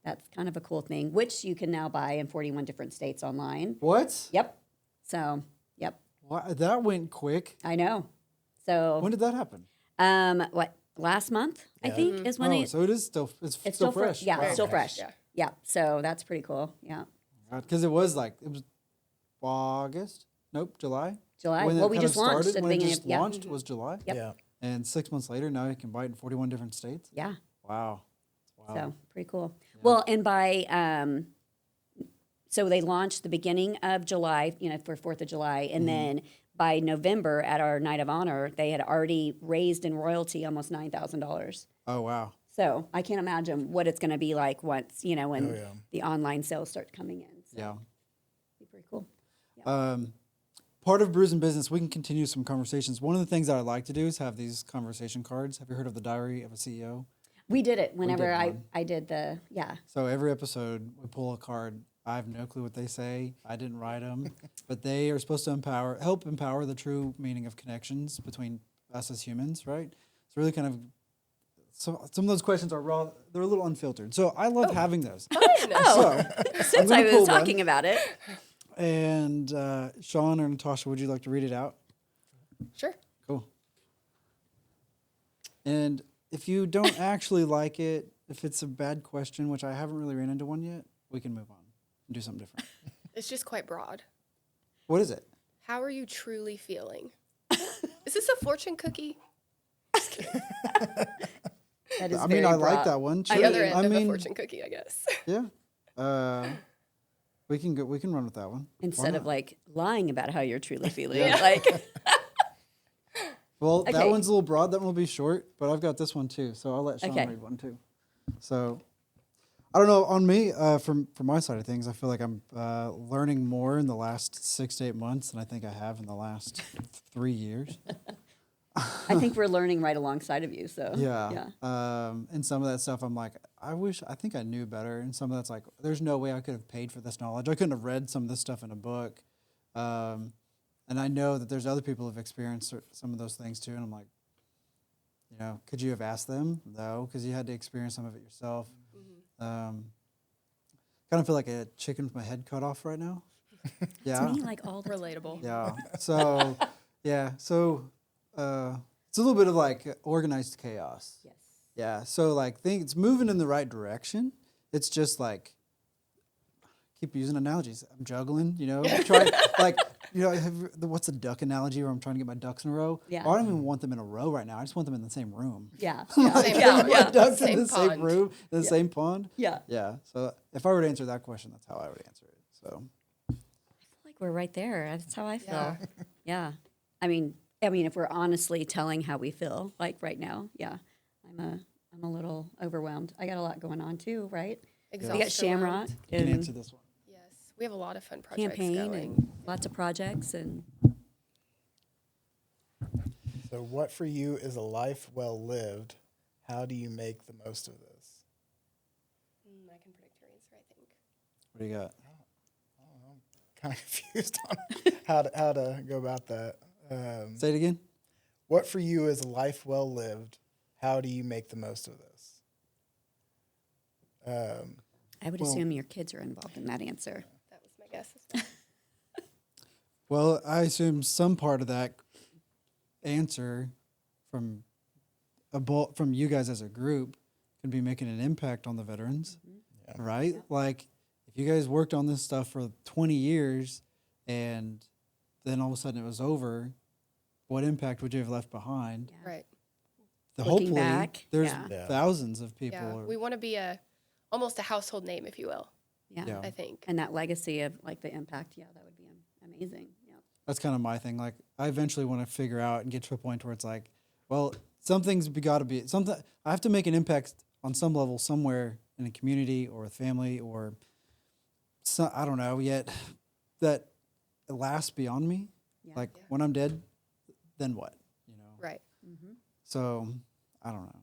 [SPEAKER 1] That's kind of a cool thing, which you can now buy in 41 different states online.
[SPEAKER 3] What?
[SPEAKER 1] Yep. So, yep,
[SPEAKER 3] Why, that went quick.
[SPEAKER 1] I know. So,
[SPEAKER 3] When did that happen?
[SPEAKER 1] last month, I think, is when
[SPEAKER 3] Oh, so it is still it's still fresh.
[SPEAKER 1] Yeah, it's still
[SPEAKER 4] fresh,
[SPEAKER 1] fresh.
[SPEAKER 4] yeah.
[SPEAKER 1] Yeah. So that's pretty cool. Yeah.
[SPEAKER 3] Because it was August. Nope, July.
[SPEAKER 1] July.
[SPEAKER 3] When
[SPEAKER 1] Well,
[SPEAKER 3] it
[SPEAKER 1] we
[SPEAKER 3] kind of
[SPEAKER 1] just launched
[SPEAKER 3] started,
[SPEAKER 1] at the
[SPEAKER 3] when it
[SPEAKER 1] beginning
[SPEAKER 3] just
[SPEAKER 1] of yeah.
[SPEAKER 3] launched was July.
[SPEAKER 1] Yep.
[SPEAKER 2] Yeah.
[SPEAKER 3] And 6 months later, now you can buy it in 41 different states.
[SPEAKER 1] Yeah.
[SPEAKER 3] Wow.
[SPEAKER 1] So pretty cool. Well, and by so they launched the beginning of July, for 4th of July, and then by November at our Night of Honor, they had already raised in royalty almost $9,000.
[SPEAKER 3] Oh wow.
[SPEAKER 1] So I can't imagine what it's going to be like once when
[SPEAKER 2] yeah.
[SPEAKER 1] the online sales start coming in. So
[SPEAKER 3] Yeah.
[SPEAKER 1] it'd be pretty cool.
[SPEAKER 3] Part of Brews and Business, we can continue some conversations. One of the things that I like to do is have these conversation cards. Have you heard of the Diary of a CEO?
[SPEAKER 1] We did it whenever
[SPEAKER 3] one.
[SPEAKER 1] I did the
[SPEAKER 3] So every episode, we pull a card. I have no clue what they say. I didn't write them, but they are supposed to help empower the true meaning of connections between us as humans, right? It's really kind of some of those questions are raw. They're a little unfiltered. So I love having those.
[SPEAKER 1] Oh,
[SPEAKER 3] So
[SPEAKER 1] since
[SPEAKER 3] gonna
[SPEAKER 1] I
[SPEAKER 3] pull
[SPEAKER 1] was
[SPEAKER 3] one.
[SPEAKER 1] talking about it.
[SPEAKER 3] And Sean or Natasha, would you like to read it out?
[SPEAKER 4] Sure.
[SPEAKER 3] Cool. And if you don't actually like it, if it's a bad question, which I haven't really ran into one yet, we can move on and do something different.
[SPEAKER 4] It's just quite broad.
[SPEAKER 3] What is it?
[SPEAKER 4] How are you truly feeling? Is this a fortune cookie?
[SPEAKER 1] That is
[SPEAKER 3] I
[SPEAKER 1] very
[SPEAKER 3] mean, I like
[SPEAKER 1] broad.
[SPEAKER 3] that one.
[SPEAKER 4] The other end
[SPEAKER 3] I
[SPEAKER 4] of a
[SPEAKER 3] mean,
[SPEAKER 4] fortune cookie, I guess.
[SPEAKER 3] yeah. We can go. We can run with that one. Why
[SPEAKER 1] Instead of
[SPEAKER 3] not?
[SPEAKER 1] like lying about how you're truly feeling, like
[SPEAKER 3] Well, that
[SPEAKER 1] Okay.
[SPEAKER 3] one's a little broad. That one will be short, but I've got this one too, so I'll let Sean
[SPEAKER 1] Okay.
[SPEAKER 3] read one too. So, I don't know. On me, from my side of things, I feel like I'm learning more in the last 6 to 8 months than I think I have in the last 3 years.
[SPEAKER 1] I think we're learning right alongside of you. So
[SPEAKER 3] Yeah. And some of that stuff, I'm like, I think I knew better. And some of that's like, there's no way I could have paid for this knowledge. I couldn't have read some of this stuff in a book. And I know that there's other people who've experienced some of those things too. And I'm like, could you have asked them? No, because you had to experience some of it yourself. Kind of feel like a chicken with my head cut off right now. Yeah.
[SPEAKER 1] to me, like all the
[SPEAKER 4] Relatable.
[SPEAKER 3] Yeah. So, yeah. So, it's a little bit of like organized chaos.
[SPEAKER 1] yes,
[SPEAKER 3] Yeah. So like it's moving in the right direction. It's just like keep using analogies. I'm juggling, try like what's the duck analogy where I'm trying to get my ducks in a row?
[SPEAKER 1] Yeah.
[SPEAKER 3] I don't even want them in a row right now. I just want them in the same room.
[SPEAKER 1] yeah,
[SPEAKER 4] Same
[SPEAKER 1] yeah,
[SPEAKER 4] pond.
[SPEAKER 3] My ducks in
[SPEAKER 4] Same
[SPEAKER 3] the same
[SPEAKER 4] pond.
[SPEAKER 3] room, in the same pond.
[SPEAKER 1] yeah.
[SPEAKER 3] Yeah. So if I were to answer that question, that's how I would answer it. So
[SPEAKER 1] Like we're right there. That's how I feel.
[SPEAKER 4] Yeah.
[SPEAKER 1] Yeah. I mean, if we're honestly telling how we feel, like right now, yeah, I'm a little overwhelmed. I got a lot going on too, right? We got
[SPEAKER 4] Exhausted.
[SPEAKER 1] Shamrock
[SPEAKER 3] you can
[SPEAKER 1] and
[SPEAKER 3] answer this one.
[SPEAKER 4] Yes. We have a lot of fun projects
[SPEAKER 1] campaign
[SPEAKER 4] going.
[SPEAKER 1] and lots of projects and
[SPEAKER 2] So, what for you is a life well lived? How do you make the most of this?
[SPEAKER 4] I can predict your answer, I think.
[SPEAKER 3] What do you got?
[SPEAKER 2] Kind of confused on how to go about that.
[SPEAKER 3] Say it again.
[SPEAKER 2] What for you is a life well lived? How do you make the most of this?
[SPEAKER 1] I would assume your kids are involved in that answer.
[SPEAKER 4] That was my guess as well.
[SPEAKER 3] Well, I assume some part of that answer from from you guys as a group can be making an impact on the veterans, right? Like if you guys worked on this stuff for 20 years and then all of a sudden it was over, what impact would you have left behind?
[SPEAKER 1] Yeah.
[SPEAKER 4] Right.
[SPEAKER 1] Looking
[SPEAKER 3] Hopefully,
[SPEAKER 1] back,
[SPEAKER 3] there's
[SPEAKER 1] yeah.
[SPEAKER 3] thousands of people.
[SPEAKER 4] Yeah. We want to be almost a household name, if you will,
[SPEAKER 1] Yeah.
[SPEAKER 4] I think.
[SPEAKER 1] And that legacy of like the impact, that would be amazing. Yeah.
[SPEAKER 3] That's kind of my thing. Like I eventually want to figure out and get to a point where it's like, well, something's got to be something. I have to make an impact on some level somewhere in a community or with family or I don't know yet that it lasts beyond me.
[SPEAKER 1] Yeah.
[SPEAKER 3] Like when I'm dead, then what? You know.
[SPEAKER 4] Right.
[SPEAKER 3] So I don't know.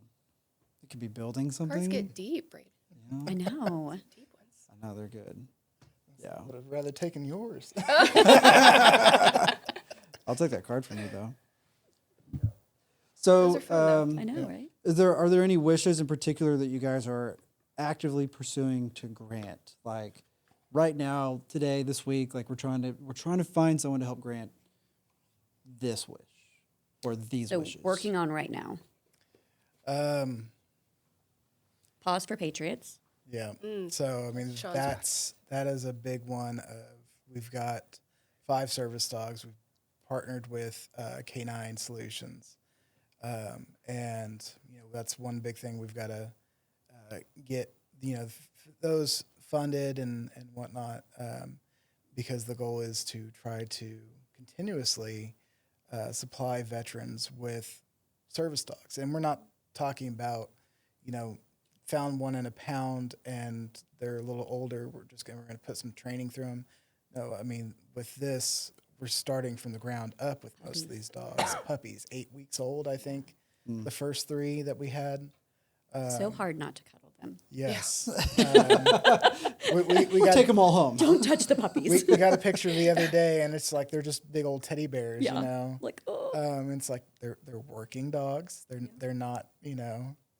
[SPEAKER 3] It could be building something.
[SPEAKER 4] Cards get deep, Braedon.
[SPEAKER 3] you know?
[SPEAKER 1] I know.
[SPEAKER 4] Deep ones.
[SPEAKER 3] I know they're good. Yeah.
[SPEAKER 2] Would have rather taken yours.
[SPEAKER 3] I'll take that card from you though. So,
[SPEAKER 4] Those are fun,
[SPEAKER 1] I know, right?
[SPEAKER 3] are there any wishes in particular that you guys are actively pursuing to grant? Like right now, today, this week, like we're trying to find someone to help grant this wish or these
[SPEAKER 1] So
[SPEAKER 3] wishes.
[SPEAKER 1] working on right now. Pause for Patriots.
[SPEAKER 2] Yeah. So I mean,
[SPEAKER 4] Sean's
[SPEAKER 2] that is a big one. We've got 5 service dogs. We've partnered with Canine Solutions, and that's one big thing. We've got to get those funded and whatnot, because the goal is to try to continuously supply veterans with service dogs, and we're not talking about found one in a pound and they're a little older. We're going to put some training through them. No, I mean with this, we're starting from the ground up with most of these dogs. Puppies, 8 weeks old, I think. The first 3 that we had.
[SPEAKER 1] So hard not to cuddle them.
[SPEAKER 2] Yes.
[SPEAKER 3] We'll
[SPEAKER 2] got,
[SPEAKER 3] take them all home.
[SPEAKER 1] Don't touch the puppies.
[SPEAKER 2] we got a picture the other day, and it's like they're just big old teddy bears.
[SPEAKER 1] Yeah. Like, oh.
[SPEAKER 2] It's like they're working dogs. They're not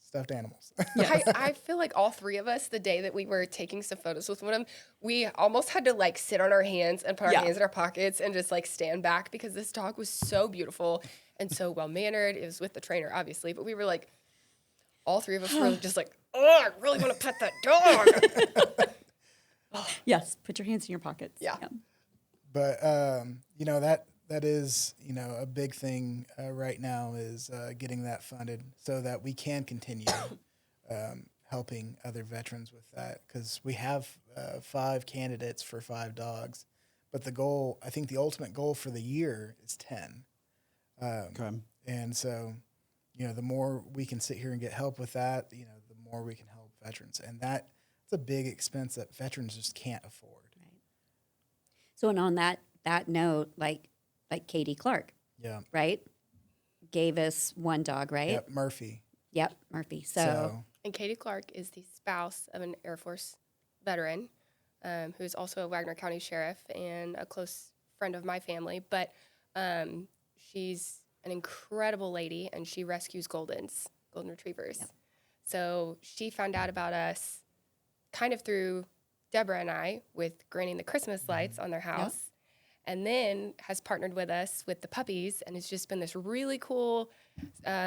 [SPEAKER 2] stuffed animals.
[SPEAKER 4] I feel like all 3 of us, the day that we were taking some photos with one of them, we almost had to like sit on our hands and put our hands in our pockets and just like stand back because this dog was so beautiful and so well mannered. It was with the trainer, obviously, but we were like, all 3 of us were just like, oh, I really want to pet that dog.
[SPEAKER 1] Yes, put your hands in your pockets.
[SPEAKER 4] Yeah.
[SPEAKER 2] But that is a big thing right now is getting that funded so that we can continue helping other veterans with that, because we have 5 candidates for 5 dogs, but the goal, I think the ultimate goal for the year is 10.
[SPEAKER 3] Okay.
[SPEAKER 2] And so the more we can sit here and get help with that, the more we can help veterans, and that's a big expense that veterans just can't afford.
[SPEAKER 1] Right. So, and on that note, like Katie Clark,
[SPEAKER 2] Yeah.
[SPEAKER 1] right? Gave us 1 dog, right?
[SPEAKER 2] Yep. Murphy.
[SPEAKER 1] Yep, Murphy. So
[SPEAKER 4] And Katie Clark is the spouse of an Air Force veteran who is also a Wagner County sheriff and a close friend of my family. But she's an incredible lady, and she rescues golden retrievers. Yep. So she found out about us kind of through Deborah and I with granting the Christmas lights on their house. Yep. And then has partnered with us with the puppies, and it's just been this really cool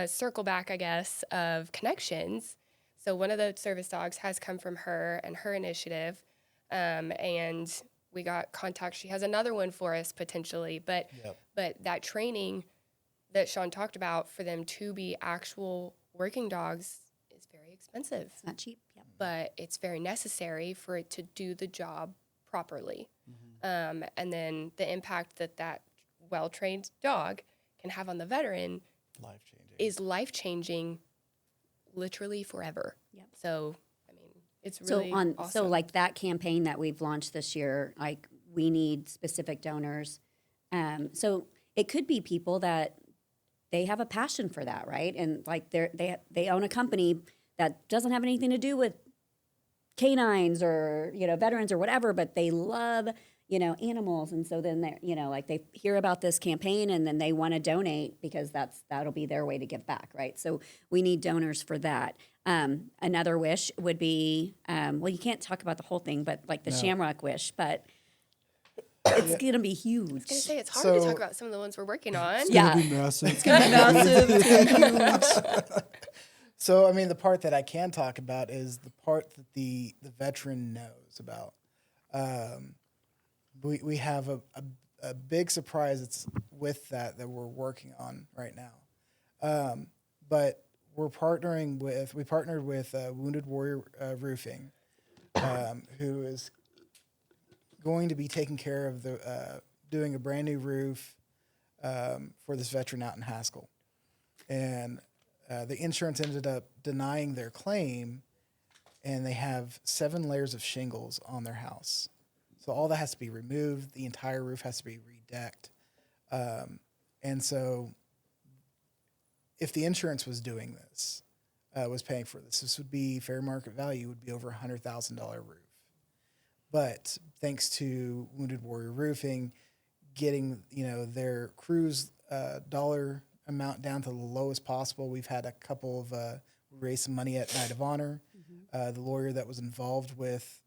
[SPEAKER 4] circle back, I guess, of connections. So one of the service dogs has come from her and her initiative, and we got contact. She has another one for us potentially, but that training that Sean talked about for them to be actual working dogs is very expensive.
[SPEAKER 1] it's not cheap. Yep.
[SPEAKER 4] But it's very necessary for it to do the job properly. And then the impact that well-trained dog can have on the veteran is life-changing literally forever.
[SPEAKER 1] Yep.
[SPEAKER 4] So, I mean, it's really awesome.
[SPEAKER 1] So like that campaign that we've launched this year, like we need specific donors. So it could be people that they have a passion for that, right? And like they own a company that doesn't have anything to do with canines or veterans or whatever, but they love animals, and so then they're like they hear about this campaign and then they want to donate because that'll be their way to give back, right? So we need donors for that. Another wish would be well, you can't talk about the whole thing, but like the Shamrock wish, but it's gonna be huge.
[SPEAKER 4] I was gonna say it's hard to talk about some of the ones we're working on.
[SPEAKER 3] It's gonna be massive.
[SPEAKER 1] It's gonna be massive. It's gonna be huge.
[SPEAKER 2] So, I mean, the part that I can talk about is the part that the veteran knows about. We have a big surprise that's with that we're working on right now. But we partnered with Wounded Warrior Roofing, who is going to be taking care of doing a brand new roof for this veteran out in Haskell. And the insurance ended up denying their claim, and they have 7 layers of shingles on their house. So all that has to be removed. The entire roof has to be redecked. And so if the insurance was doing this, was paying for this would be fair market value, would be over $100,000 roof. But thanks to Wounded Warrior Roofing, getting their Kruse dollar amount down to the lowest possible, we've had a couple of raise some money at Night of Honor. The lawyer that was involved with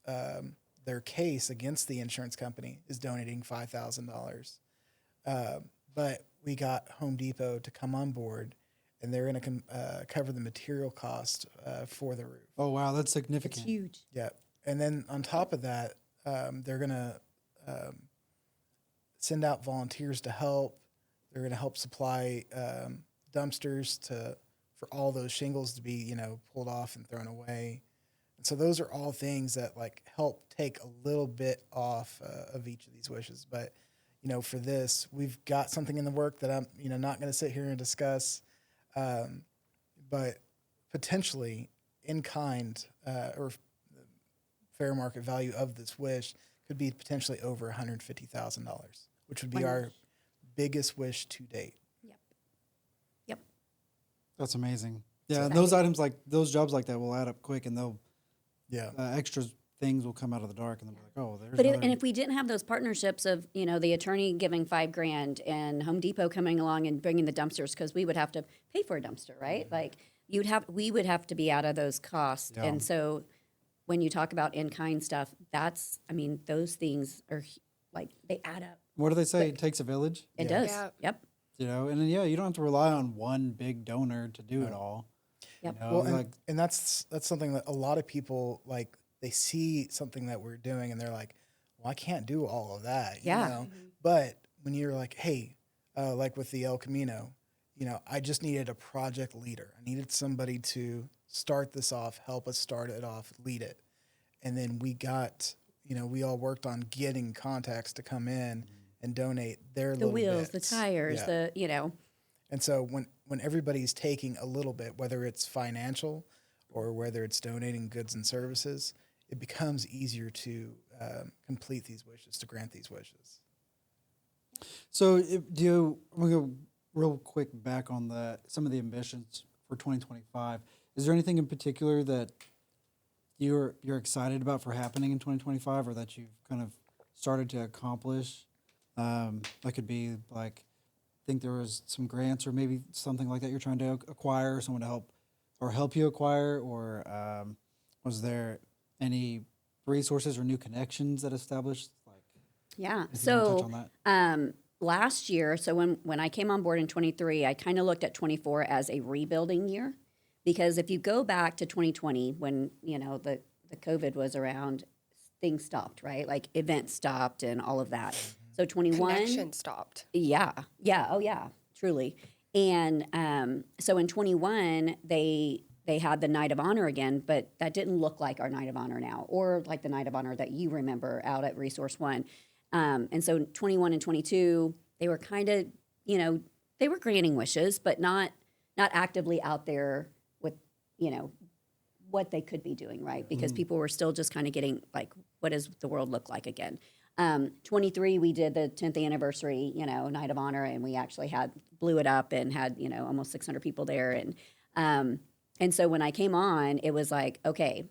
[SPEAKER 2] their case against the insurance company is donating $5,000. But we got Home Depot to come on board, and they're going to cover the material cost for the roof.
[SPEAKER 3] Oh, wow. That's
[SPEAKER 1] It's
[SPEAKER 3] significant.
[SPEAKER 1] huge.
[SPEAKER 2] Yeah. And then on top of that, they're going to send out volunteers to help. They're going to help supply dumpsters for all those shingles to be, pulled off and thrown away. And so those are all things that help take a little bit off of each of these wishes. But, for this, we've got something in the work that I'm, not going to sit here and discuss. But potentially in kind or fair market value of this wish could be potentially over $150,000, which would be our biggest wish to date.
[SPEAKER 1] Yep.
[SPEAKER 3] That's amazing. Yeah,
[SPEAKER 1] So-
[SPEAKER 3] those items those jobs like that will add up quick, and they'll
[SPEAKER 2] Yeah.
[SPEAKER 3] extra things will come out of the dark, and they'll be like, oh, there's.
[SPEAKER 1] But
[SPEAKER 3] another-
[SPEAKER 1] if we didn't have those partnerships of the attorney giving $5,000 and Home Depot coming along and bringing the dumpsters, because we would have to pay for a dumpster, right? We would have to be out of those costs,
[SPEAKER 3] Yeah.
[SPEAKER 1] and so when you talk about in kind stuff, those things are they add up.
[SPEAKER 3] What do they say? It takes a village.
[SPEAKER 1] It
[SPEAKER 2] Yeah.
[SPEAKER 1] does.
[SPEAKER 4] Yeah.
[SPEAKER 1] Yep.
[SPEAKER 3] And then, you don't have to rely on one big donor to do it all.
[SPEAKER 1] Yep.
[SPEAKER 2] Well, and that's something that a lot of people they see something that we're doing and they're like, well, I can't do all of that.
[SPEAKER 1] Yeah.
[SPEAKER 2] But when you're like, hey, like with the El Camino, I just needed a project leader. I needed somebody to start this off, help us start it off, lead it. And then we got, we all worked on getting contacts to come in and donate their
[SPEAKER 1] The
[SPEAKER 2] little
[SPEAKER 1] wheels,
[SPEAKER 2] bits.
[SPEAKER 1] the tires,
[SPEAKER 2] Yeah. And so when everybody's taking a little bit, whether it's financial or whether it's donating goods and services, it becomes easier to complete these wishes, to grant these wishes.
[SPEAKER 3] So, we'll go real quick back on some of the ambitions for 2025. Is there anything in particular that you're excited about for happening in 2025, or that you've kind of started to accomplish? That could be I think there was some grants or maybe something like that you're trying to acquire, or someone to help you acquire, or was there any resources or new connections that established?
[SPEAKER 1] Yeah.
[SPEAKER 3] If you wanna touch
[SPEAKER 1] So
[SPEAKER 3] on that.
[SPEAKER 1] last year, so when I came on board in 23, I kind of looked at 24 as a rebuilding year, because if you go back to 2020 when the COVID was around, things stopped, right? Events stopped and all of that. So 21,
[SPEAKER 4] Connection stopped.
[SPEAKER 1] yeah, oh yeah, truly. And so in 21, they had the Night of Honor again, but that didn't look like our Night of Honor now, or like the Night of Honor that you remember out at Resource One. And so 21 and 22, they were kind of, they were granting wishes, but not actively out there with, what they could be doing, right? Because people were still just kind of getting what does the world look like again? 23, we did the 10th anniversary, Night of Honor, and we actually blew it up and had, almost 600 people there. And so when I came on, it was like, okay,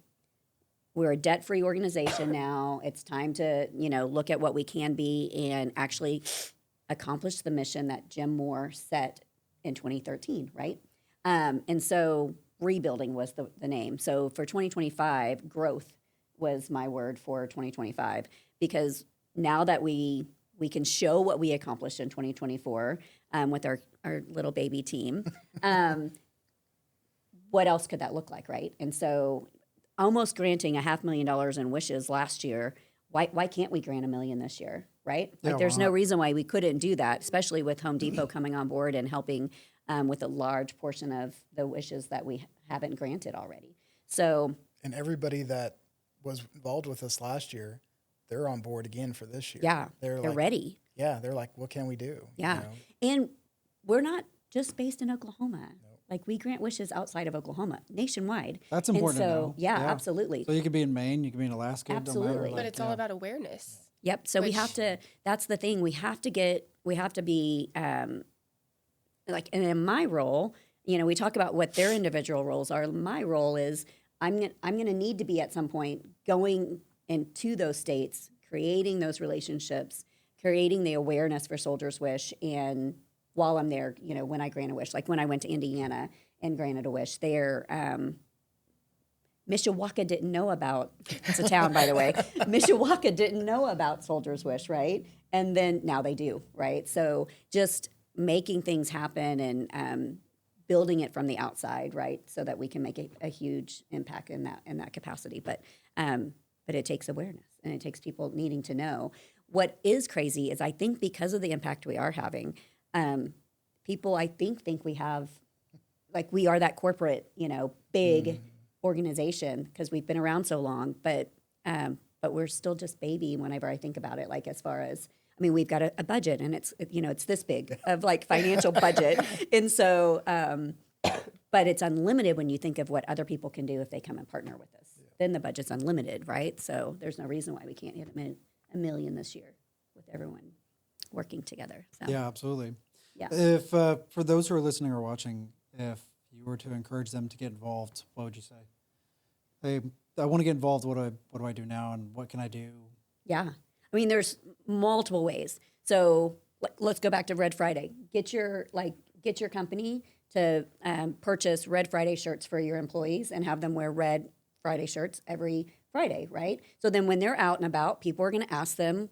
[SPEAKER 1] we're a debt-free organization now. It's time to, look at what we can be and actually accomplish the mission that Jim Moore set in 2013, right? And so rebuilding was the name. So for 2025, growth was my word for 2025, because now that we can show what we accomplished in 2024 with our little baby team, what else could that look like, right? And so almost granting $500,000 in wishes last year, why can't we grant $1 million this year, right?
[SPEAKER 3] Yeah,
[SPEAKER 1] There's
[SPEAKER 3] why
[SPEAKER 1] no
[SPEAKER 3] not?
[SPEAKER 1] reason why we couldn't do that, especially with Home Depot coming on board and helping with a large portion of the wishes that we haven't granted already. So
[SPEAKER 2] And everybody that was involved with us last year, they're on board again for this year.
[SPEAKER 1] yeah, they're ready.
[SPEAKER 2] Yeah, they're like, what can we do?
[SPEAKER 1] Yeah. And we're not just based in Oklahoma. Like we grant wishes outside of Oklahoma, nationwide.
[SPEAKER 3] That's
[SPEAKER 1] And
[SPEAKER 3] important to
[SPEAKER 1] so,
[SPEAKER 3] know.
[SPEAKER 1] yeah,
[SPEAKER 3] Yeah.
[SPEAKER 1] absolutely.
[SPEAKER 3] So you could be in Maine, you could be in Alaska, it don't matter.
[SPEAKER 1] Absolutely.
[SPEAKER 4] But it's all about awareness.
[SPEAKER 1] Yep. So we
[SPEAKER 4] Which-
[SPEAKER 1] have to, that's the thing. We have to be, like, and in my role, you know, we talk about what their individual roles are. My role is I'm going to need to be at some point going into those states, creating those relationships, creating the awareness for Soldier's Wish. And while I'm there, you know, when I grant a wish, like when I went to Indiana and granted a wish there, Mishawaka didn't know about, it's a town, by the way. Mishawaka didn't know about Soldier's Wish, right? And then now they do, right? So just making things happen and building it from the outside, right? So that we can make a huge impact in that capacity. But it takes awareness and it takes people needing to know. What is crazy is I think because of the impact we are having, people I think we have, like we are that corporate, you know, big organization because we've been around so long, but we're still just baby whenever I think about it. Like as far as, I mean, we've got a budget and it's, you know, it's this big of like financial budget. And so, but it's unlimited when you think of what other people can do if they come and partner with us. Yeah. Then the budget's unlimited, right? So there's no reason why we can't hit a million this year with everyone working together. So.
[SPEAKER 3] Yeah, absolutely.
[SPEAKER 1] Yeah.
[SPEAKER 3] If for those who are listening or watching, if you were to encourage them to get involved, what would you say? Hey, I want to get involved. What do I do now, and what can I do?
[SPEAKER 1] Yeah, I mean, there's multiple ways. So let's go back to Red Friday. Get your company to purchase Red Friday shirts for your employees and have them wear Red Friday shirts every Friday, right? So then when they're out and about, people are going to ask them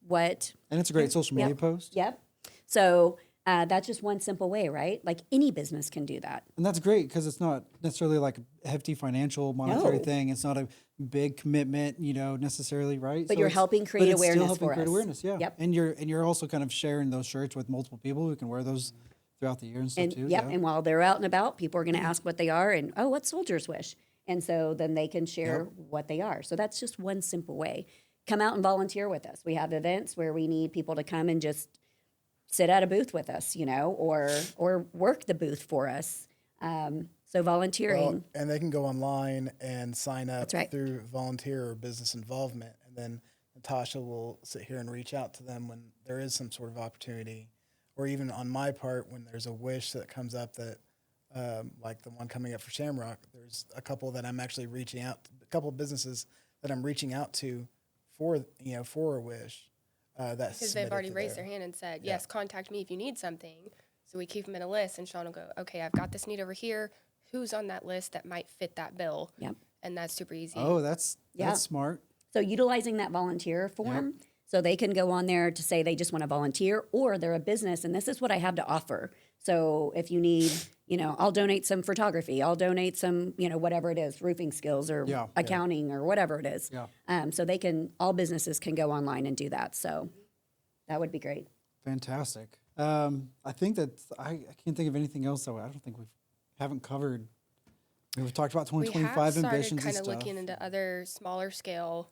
[SPEAKER 1] what.
[SPEAKER 3] And it's a great social media post.
[SPEAKER 1] Yep. So that's just one simple way, right? Like any business can do that.
[SPEAKER 3] And that's great because it's not necessarily like a hefty financial monetary
[SPEAKER 1] No.
[SPEAKER 3] thing. It's not a big commitment, you know, necessarily, right?
[SPEAKER 1] But you're
[SPEAKER 3] it's-
[SPEAKER 1] helping create
[SPEAKER 3] but it's
[SPEAKER 1] awareness
[SPEAKER 3] still helping
[SPEAKER 1] for
[SPEAKER 3] create
[SPEAKER 1] us.
[SPEAKER 3] awareness, yeah.
[SPEAKER 1] Yep.
[SPEAKER 3] And you're also kind of sharing those shirts with multiple people who can wear those throughout the year and stuff
[SPEAKER 1] And
[SPEAKER 3] too.
[SPEAKER 1] yep,
[SPEAKER 3] Yeah.
[SPEAKER 1] and while they're out and about, people are going to ask what they are and, oh, what's Soldier's Wish? And so then they can share what they are. So that's just one simple way. Come out and volunteer with us. We have events where we need people to come and just sit at a booth with us, you know, or work the booth for us. So volunteering.
[SPEAKER 2] Well, and they can go online and sign up
[SPEAKER 1] That's right.
[SPEAKER 2] through volunteer or business involvement. And then Natasha will sit here and reach out to them when there is some sort of opportunity. Or even on my part, when there's a wish that comes up that, like the one coming up for Shamrock, there's a couple that I'm actually reaching out, a couple of businesses that I'm reaching out to for a wish. That's
[SPEAKER 4] Because they've already raised their hand and said, yes, contact me if you need something. So we keep them in a list, and Sean will go, okay, I've got this need over here. Who's on that list that might fit that bill?
[SPEAKER 1] Yep.
[SPEAKER 4] And that's super easy.
[SPEAKER 3] Oh, that's smart.
[SPEAKER 1] So utilizing that volunteer form, so they can go on there to say they just want to volunteer, or they're a business and this is what I have to offer. So if you need, you know, I'll donate some photography, I'll donate some, you know, whatever it is, roofing skills or accounting or whatever it is.
[SPEAKER 3] Yeah.
[SPEAKER 1] So all businesses can go online and do that. So that would be great.
[SPEAKER 3] Fantastic. I think that I can't think of anything else that I don't think we haven't covered. We've talked about
[SPEAKER 4] We
[SPEAKER 3] 2025
[SPEAKER 4] have started
[SPEAKER 3] ambitions and
[SPEAKER 4] kind of
[SPEAKER 3] stuff.
[SPEAKER 4] looking into other smaller scale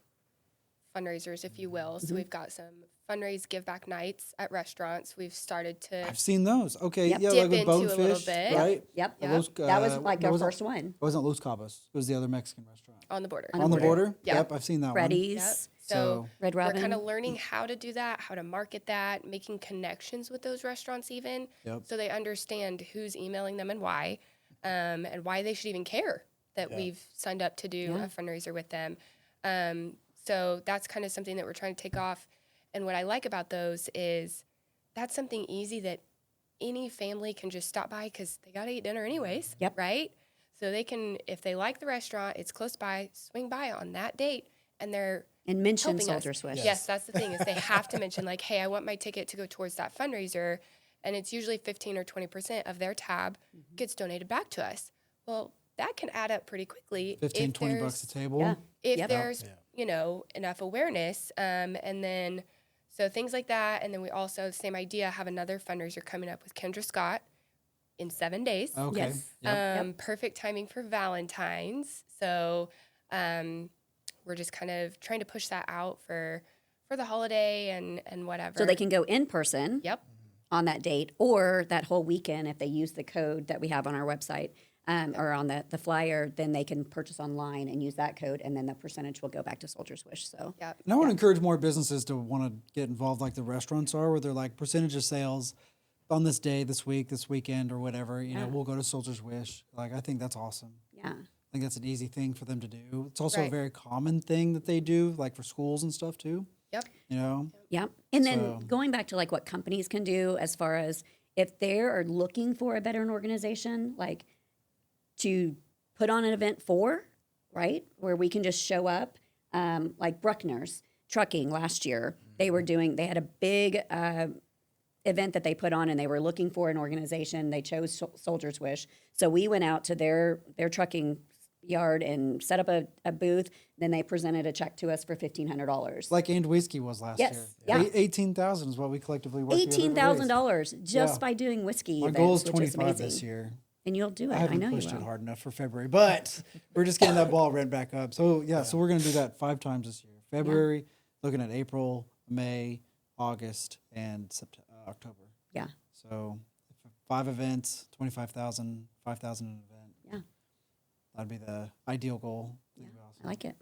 [SPEAKER 4] fundraisers, if you will. So we've got some fundraise give back nights at restaurants. We've started to
[SPEAKER 3] I've seen those. Okay,
[SPEAKER 1] Yep.
[SPEAKER 3] yeah,
[SPEAKER 4] Dip
[SPEAKER 3] like with
[SPEAKER 4] into a little
[SPEAKER 3] Bonefish,
[SPEAKER 4] bit.
[SPEAKER 3] right?
[SPEAKER 1] Yep.
[SPEAKER 3] Los-
[SPEAKER 1] That was like
[SPEAKER 3] what
[SPEAKER 1] our
[SPEAKER 3] was it?
[SPEAKER 1] first one.
[SPEAKER 3] It wasn't Los Cabos. It was the other Mexican restaurant.
[SPEAKER 4] on the border.
[SPEAKER 3] On the border?
[SPEAKER 4] Yeah.
[SPEAKER 3] Yep, I've seen that
[SPEAKER 1] Freddy's.
[SPEAKER 4] Yep.
[SPEAKER 3] So-
[SPEAKER 4] So
[SPEAKER 1] Red
[SPEAKER 4] we're
[SPEAKER 1] Robin.
[SPEAKER 4] kind of learning how to do that, how to market that, making connections with those restaurants even,
[SPEAKER 3] Yep.
[SPEAKER 4] so they understand who's emailing them and why they should even care that we've signed up to do a fundraiser with them. So that's kind of something that we're trying to take off. And what I like about those is that's something easy that any family can just stop by because they got to eat dinner anyways,
[SPEAKER 1] Yep.
[SPEAKER 4] right? So they can, if they like the restaurant, it's close by, swing by on that date, and they're
[SPEAKER 1] And mention
[SPEAKER 4] helping us.
[SPEAKER 1] Soldier's Wish.
[SPEAKER 4] Yes, that's the thing is they have to mention like, hey, I want my ticket to go towards that fundraiser, and it's usually 15 or 20% of their tab gets donated back to us. Well, that can add up pretty quickly.
[SPEAKER 3] 15,
[SPEAKER 4] if
[SPEAKER 3] $20
[SPEAKER 4] there's-
[SPEAKER 3] a table.
[SPEAKER 1] Yeah.
[SPEAKER 4] if
[SPEAKER 1] Yep.
[SPEAKER 4] there's enough awareness, and then so things like that, and then we also same idea have another fundraiser coming up with Kendra Scott in 7 days.
[SPEAKER 3] Okay.
[SPEAKER 1] Yes.
[SPEAKER 3] Yep.
[SPEAKER 4] Perfect timing for Valentine's. So we're just kind of trying to push that out for the holiday and whatever.
[SPEAKER 1] So they can go in person.
[SPEAKER 4] Yep.
[SPEAKER 1] on that date or that whole weekend. If they use the code that we have on our website or on the flyer, then they can purchase online and use that code, and then the percentage will go back to Soldier's Wish. So
[SPEAKER 4] Yeah.
[SPEAKER 3] And I want to encourage more businesses to want to get involved like the restaurants are, where they're like percentage of sales on this day, this week, this weekend, or whatever. You know, we'll go to Soldier's Wish. Like, I think that's awesome.
[SPEAKER 1] yeah.
[SPEAKER 3] I think that's an easy thing for them to do. It's also a
[SPEAKER 4] Right.
[SPEAKER 3] very common thing that they do, like for schools and stuff too.
[SPEAKER 4] Yep.
[SPEAKER 3] You know,
[SPEAKER 1] Yep. And then
[SPEAKER 3] So-
[SPEAKER 1] going back to like what companies can do as far as if they are looking for a veteran organization, like to put on an event for, right, where we can just show up, like Bruckner's Trucking last year, they had a big event that they put on, and they were looking for an organization. They chose Soldier's Wish. So we went out to their trucking yard and set up a booth. Then they presented a check to us for $1,500.
[SPEAKER 3] like And Whiskey was last
[SPEAKER 1] Yes,
[SPEAKER 3] year.
[SPEAKER 1] yeah.
[SPEAKER 3] 18,000 is what we collectively worked together to raise.
[SPEAKER 1] $18,000 just
[SPEAKER 3] Yeah.
[SPEAKER 1] by doing whiskey
[SPEAKER 3] My
[SPEAKER 1] events,
[SPEAKER 3] goal is
[SPEAKER 1] which
[SPEAKER 3] 25
[SPEAKER 1] is amazing.
[SPEAKER 3] this year.
[SPEAKER 1] And you'll do it.
[SPEAKER 3] I
[SPEAKER 1] I,
[SPEAKER 3] haven't
[SPEAKER 1] know you
[SPEAKER 3] pushed it
[SPEAKER 1] will.
[SPEAKER 3] hard enough for February, but we're just getting that ball right back up. So so we're gonna do that 5 times this year. February, looking at April, May, August, and October.
[SPEAKER 1] Yeah.
[SPEAKER 3] So 5 events, 25,000, 5,000 an event.
[SPEAKER 1] Yeah.
[SPEAKER 3] That'd be the ideal goal.
[SPEAKER 1] Yeah.
[SPEAKER 3] That'd be awesome.
[SPEAKER 1] I like it.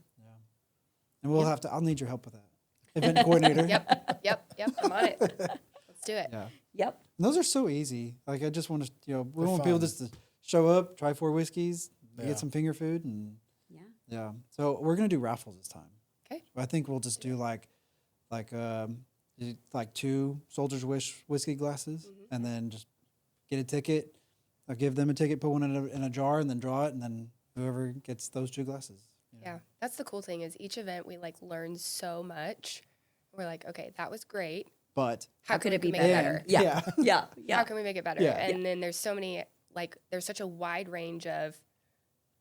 [SPEAKER 3] And we'll have to. I'll need your help with that. Event coordinator.
[SPEAKER 4] Yep. I'm on it. Let's do it.
[SPEAKER 3] Yeah.
[SPEAKER 1] Yep.
[SPEAKER 3] And those are so easy. Like I just want to, we
[SPEAKER 2] They're
[SPEAKER 3] want people
[SPEAKER 2] fun.
[SPEAKER 3] just to show up, try 4 whiskeys,
[SPEAKER 2] Yeah.
[SPEAKER 3] get some finger food, and
[SPEAKER 1] Yeah.
[SPEAKER 3] yeah. So we're gonna do raffles this time.
[SPEAKER 4] Okay.
[SPEAKER 3] I think we'll just do like 2 Soldier's Wish whiskey glasses, and then just get a ticket. I'll give them a ticket, put one in a jar, and then draw it, and then whoever gets those 2 glasses. you know.
[SPEAKER 4] Yeah, that's the cool thing is each event we like learn so much. We're like, okay, that was great.
[SPEAKER 3] But
[SPEAKER 4] How
[SPEAKER 1] could
[SPEAKER 4] can
[SPEAKER 1] it
[SPEAKER 4] we
[SPEAKER 1] be
[SPEAKER 4] make it
[SPEAKER 1] better?
[SPEAKER 4] better?
[SPEAKER 1] Yeah.
[SPEAKER 3] Yeah.
[SPEAKER 1] Yeah. Yeah.
[SPEAKER 4] How can we make it better?
[SPEAKER 3] Yeah.
[SPEAKER 4] And then there's so many, like, there's such a wide range of,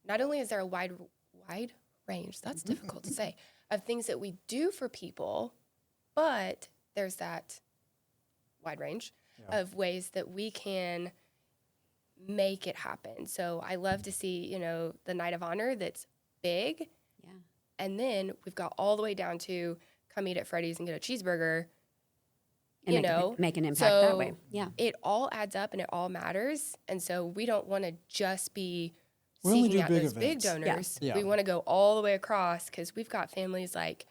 [SPEAKER 4] not only is there a wide range, that's difficult to say, of things that we do for people, but there's that wide range of ways that we can make it happen. So I love to see, the Night of Honor that's big.
[SPEAKER 1] Yeah.
[SPEAKER 4] And then we've got all the way down to come eat at Freddy's and get a cheeseburger.
[SPEAKER 1] And make an impact that way. Yeah.
[SPEAKER 4] It all adds up and it all matters. And so we don't want to just be
[SPEAKER 3] We only
[SPEAKER 4] seeking
[SPEAKER 3] do
[SPEAKER 4] out
[SPEAKER 3] big
[SPEAKER 4] those big
[SPEAKER 3] events.
[SPEAKER 4] donors.
[SPEAKER 3] Yeah.
[SPEAKER 4] We want to go all the way across because we've got families like,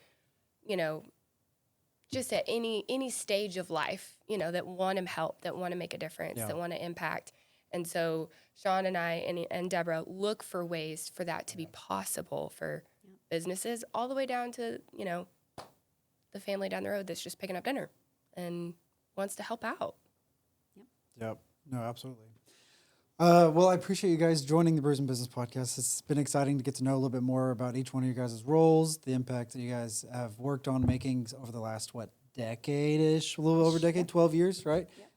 [SPEAKER 4] just at any stage of life, that want to help, that want to make a difference,
[SPEAKER 3] Yeah.
[SPEAKER 4] that want to impact. And so Sean and I and Deborah look for ways for that to be possible for businesses all the way down to, the family down the road that's just picking up dinner and wants to help out.
[SPEAKER 3] Yep. No, absolutely. Well, I appreciate you guys joining the Brews and Business podcast. It's been exciting to get to know a little bit more about each one of your guys' roles, the impact that you guys have worked on making over the last, decade-ish, a little over a decade, 12 years, right?
[SPEAKER 1] Yep.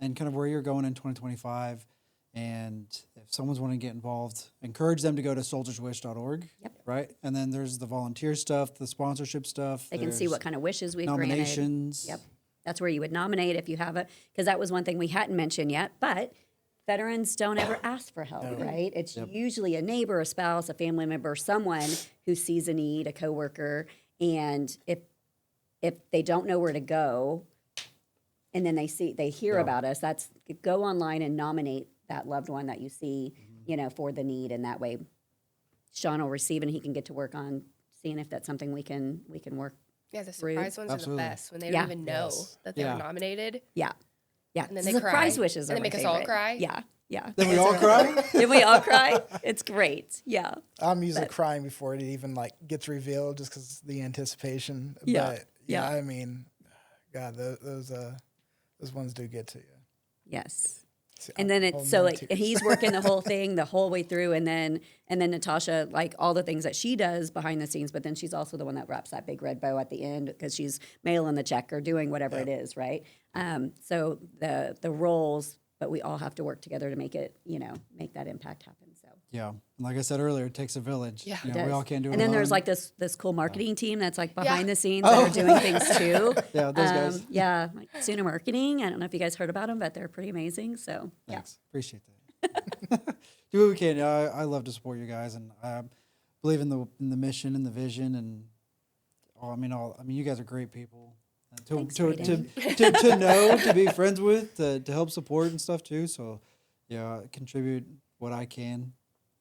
[SPEAKER 3] And kind of where you're going in 2025. And if someone's wanting to get involved, encourage them to go to soldierswish.org,
[SPEAKER 1] Yep.
[SPEAKER 3] right? And then there's the volunteer stuff, the sponsorship stuff.
[SPEAKER 1] They can see what kind of wishes we've granted.
[SPEAKER 3] nominations.
[SPEAKER 1] Yep. That's where you would nominate if you have because that was one thing we hadn't mentioned yet, but veterans don't ever ask for help, right? It's usually a neighbor, a spouse, a family member, someone who sees a need, a coworker, and if they don't know where to go, and then they hear about us, that's go online and nominate that loved one that you see, for the need, and that way Sean will receive and he can get to work on seeing if that's something we can work.
[SPEAKER 4] Yeah, the surprise ones
[SPEAKER 3] Absolutely.
[SPEAKER 4] are the best when they
[SPEAKER 1] Yeah.
[SPEAKER 4] don't even know that they
[SPEAKER 3] Yeah.
[SPEAKER 4] were nominated.
[SPEAKER 1] Yeah. Yeah.
[SPEAKER 4] And then
[SPEAKER 1] The
[SPEAKER 4] they
[SPEAKER 1] surprise
[SPEAKER 4] cry.
[SPEAKER 1] wishes
[SPEAKER 4] And
[SPEAKER 1] are
[SPEAKER 4] they
[SPEAKER 1] my
[SPEAKER 4] make us all
[SPEAKER 1] favorite.
[SPEAKER 4] cry.
[SPEAKER 1] Yeah. Yeah.
[SPEAKER 3] Then we all cry?
[SPEAKER 1] Did we all cry? It's great. Yeah.
[SPEAKER 2] I'm usually crying before it even gets revealed, just because the anticipation.
[SPEAKER 1] Yeah.
[SPEAKER 2] But
[SPEAKER 1] Yeah.
[SPEAKER 2] I mean, God, those ones do get to you.
[SPEAKER 1] Yes.
[SPEAKER 2] See,
[SPEAKER 1] And then
[SPEAKER 2] I'm
[SPEAKER 1] it's so
[SPEAKER 2] holding
[SPEAKER 1] like
[SPEAKER 2] tears.
[SPEAKER 1] he's working the whole thing the whole way through, and then Natasha, like all the things that she does behind the scenes, but then she's also the one that wraps that big red bow at the end because she's mailing the check or doing whatever it is, right? So the roles, but we all have to work together to make it, make that impact happen. So
[SPEAKER 3] Yeah. And like I said earlier, it takes a village.
[SPEAKER 4] Yeah.
[SPEAKER 3] You
[SPEAKER 1] it
[SPEAKER 3] know, we
[SPEAKER 1] does.
[SPEAKER 3] all can't do it
[SPEAKER 1] And then there's
[SPEAKER 3] alone.
[SPEAKER 1] like this cool marketing team that's like behind
[SPEAKER 4] Yeah.
[SPEAKER 1] the scenes that are doing things too.
[SPEAKER 3] Yeah, those guys.
[SPEAKER 1] Yeah, like Sooner Marketing. I don't know if you guys heard about them, but they're pretty amazing. So yeah.
[SPEAKER 3] Thanks. Appreciate that. Do what we can. I love to support you guys, and I believe in the mission and the vision, and you guys are great people,
[SPEAKER 1] Thanks,
[SPEAKER 3] to know, to be friends with, to help support and stuff too. So, yeah, contribute what I can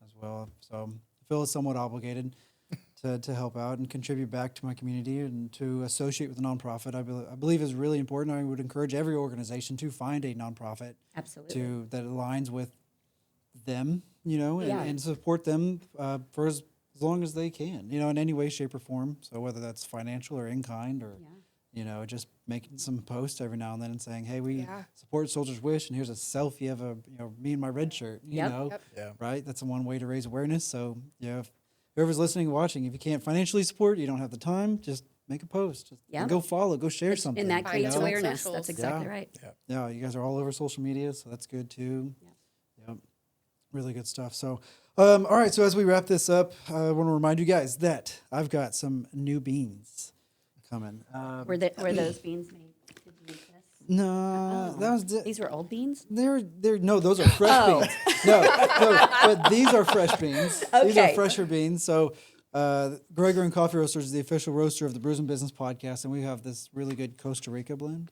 [SPEAKER 3] as well. So I feel somewhat obligated to help out and contribute back to my community and to associate with a nonprofit. I believe is really important. I would encourage every organization to find a nonprofit
[SPEAKER 1] Absolutely.
[SPEAKER 3] that aligns with them, you know,
[SPEAKER 1] Yeah.
[SPEAKER 3] and support them for as long as they can, you know, in any way, shape, or form. So whether that's financial or in kind or, you know, just making some posts every now and then and saying, hey, we support Soldier's Wish, and here's a selfie of me in my red shirt, you know, right? That's one way to raise awareness. So, yeah, if whoever's listening and watching, if you can't financially support, you don't have the time, just make a post. Just go follow, go share something.
[SPEAKER 1] And that
[SPEAKER 4] Find
[SPEAKER 1] creates
[SPEAKER 4] us on
[SPEAKER 1] awareness.
[SPEAKER 4] socials.
[SPEAKER 1] That's exactly right.
[SPEAKER 3] Yeah, you guys are all over social media, so that's good too. Yep. Really good stuff. So, all right, so as we wrap this up, I want to remind you guys that I've got some new beans coming.
[SPEAKER 1] Were those beans made? Did you make this?
[SPEAKER 3] No, that was
[SPEAKER 1] These were old beans?
[SPEAKER 3] they're no, those are fresh beans. No, but these are fresh beans. These are
[SPEAKER 1] Okay.
[SPEAKER 3] fresher beans. So, Gregor and Coffee Roasters is the official roaster of the Brews and Business podcast, and we have this really good Costa Rica blend,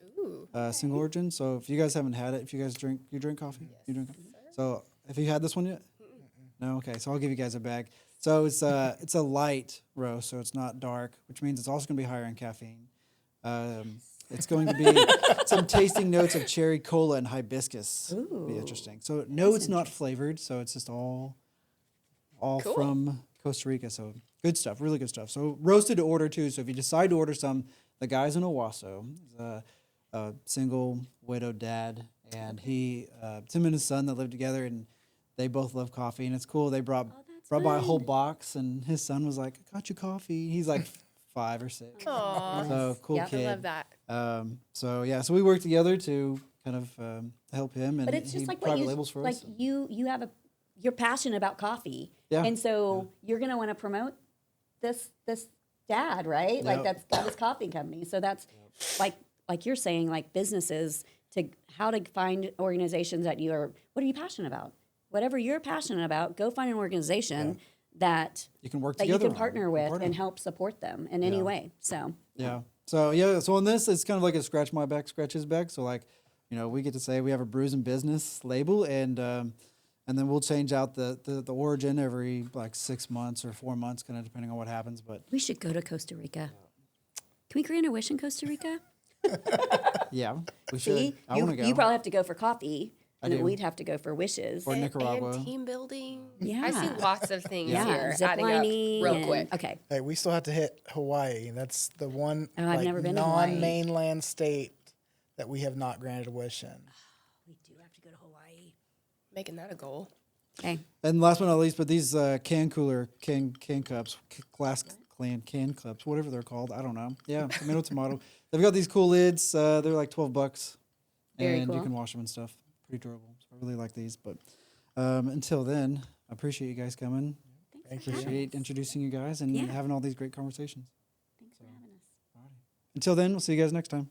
[SPEAKER 3] single origin. So, if you guys haven't had it, if you guys drink coffee, you drink coffee. So, have you had this one yet? No, okay. So I'll give you guys a bag. So it's a light roast, so it's not dark, which means it's also going to be higher in caffeine. It's going to be some tasting notes of cherry cola and hibiscus.
[SPEAKER 1] Ooh.
[SPEAKER 3] Be interesting. So no, it's not flavored. So it's just all
[SPEAKER 4] Cool.
[SPEAKER 3] from Costa Rica. So good stuff, really good stuff. So roasted to order too. So if you decide to order some, the guy's in Owasso, he's a single widowed dad, and he him and his son that live together, and they both love coffee, and it's cool. They brought by a whole box, and his son was like, "I got you coffee." He's like 5 or 6.
[SPEAKER 4] Aw.
[SPEAKER 3] So cool
[SPEAKER 1] Yep.
[SPEAKER 3] kid.
[SPEAKER 4] I love that.
[SPEAKER 3] So yeah, so we work together to kind of help him, and
[SPEAKER 1] But it's
[SPEAKER 3] he
[SPEAKER 1] just like what
[SPEAKER 3] private
[SPEAKER 1] you
[SPEAKER 3] labels for
[SPEAKER 1] like.
[SPEAKER 3] us.
[SPEAKER 1] You have you're passionate about coffee,
[SPEAKER 3] Yeah.
[SPEAKER 1] and so you're gonna want to promote this dad, right? Like
[SPEAKER 3] Yep.
[SPEAKER 1] that's got his coffee company. So that's like you're saying, like businesses to how to find organizations that what are you passionate about? Whatever you're passionate about, go find an organization that
[SPEAKER 3] You can work
[SPEAKER 1] that you
[SPEAKER 3] together
[SPEAKER 1] can
[SPEAKER 3] on,
[SPEAKER 1] partner
[SPEAKER 3] be
[SPEAKER 1] with
[SPEAKER 3] part of
[SPEAKER 1] and
[SPEAKER 3] it.
[SPEAKER 1] help support them in any way. So
[SPEAKER 3] Yeah. So so on this, it's kind of like a scratch my back, scratch his back. So like, we get to say we have a Brews and Business label, and then we'll change out the origin every like 6 months or 4 months, kind of depending on what happens. But
[SPEAKER 1] we should go to Costa Rica. Can we grant a wish in Costa Rica?
[SPEAKER 3] yeah, we should.
[SPEAKER 1] See,
[SPEAKER 3] I want to go.
[SPEAKER 1] you probably have to go for coffee, and then
[SPEAKER 3] do.
[SPEAKER 1] we'd have to go for wishes.
[SPEAKER 3] Or Nicaragua.
[SPEAKER 4] And team building.
[SPEAKER 1] Yeah.
[SPEAKER 4] I see lots of things
[SPEAKER 1] Yeah,
[SPEAKER 4] here
[SPEAKER 1] zip
[SPEAKER 4] adding up
[SPEAKER 1] lining
[SPEAKER 4] real
[SPEAKER 1] and-
[SPEAKER 4] quick.
[SPEAKER 1] Okay,
[SPEAKER 2] Hey, we still have to hit Hawaii. That's the one
[SPEAKER 1] Oh, I've never been to Hawaii.
[SPEAKER 2] non-mainland state that we have not granted a wish in.
[SPEAKER 1] we do have to go to Hawaii.
[SPEAKER 4] Making that a goal.
[SPEAKER 1] Okay,
[SPEAKER 3] And last but not least, but these can cups, glass can cups, whatever they're called, I don't know. Yeah, tomato. They've got these cool lids. They're like $12,
[SPEAKER 1] Very
[SPEAKER 3] and you
[SPEAKER 1] cool.
[SPEAKER 3] can wash them and stuff. Pretty durable. So I really like these. But until then, I appreciate you guys coming.
[SPEAKER 1] thanks for having
[SPEAKER 3] Appreciate
[SPEAKER 1] us.
[SPEAKER 3] introducing you guys and
[SPEAKER 1] Yeah.
[SPEAKER 3] having all these great conversations.
[SPEAKER 1] Thanks for having us.
[SPEAKER 3] Until then, we'll see you guys next time.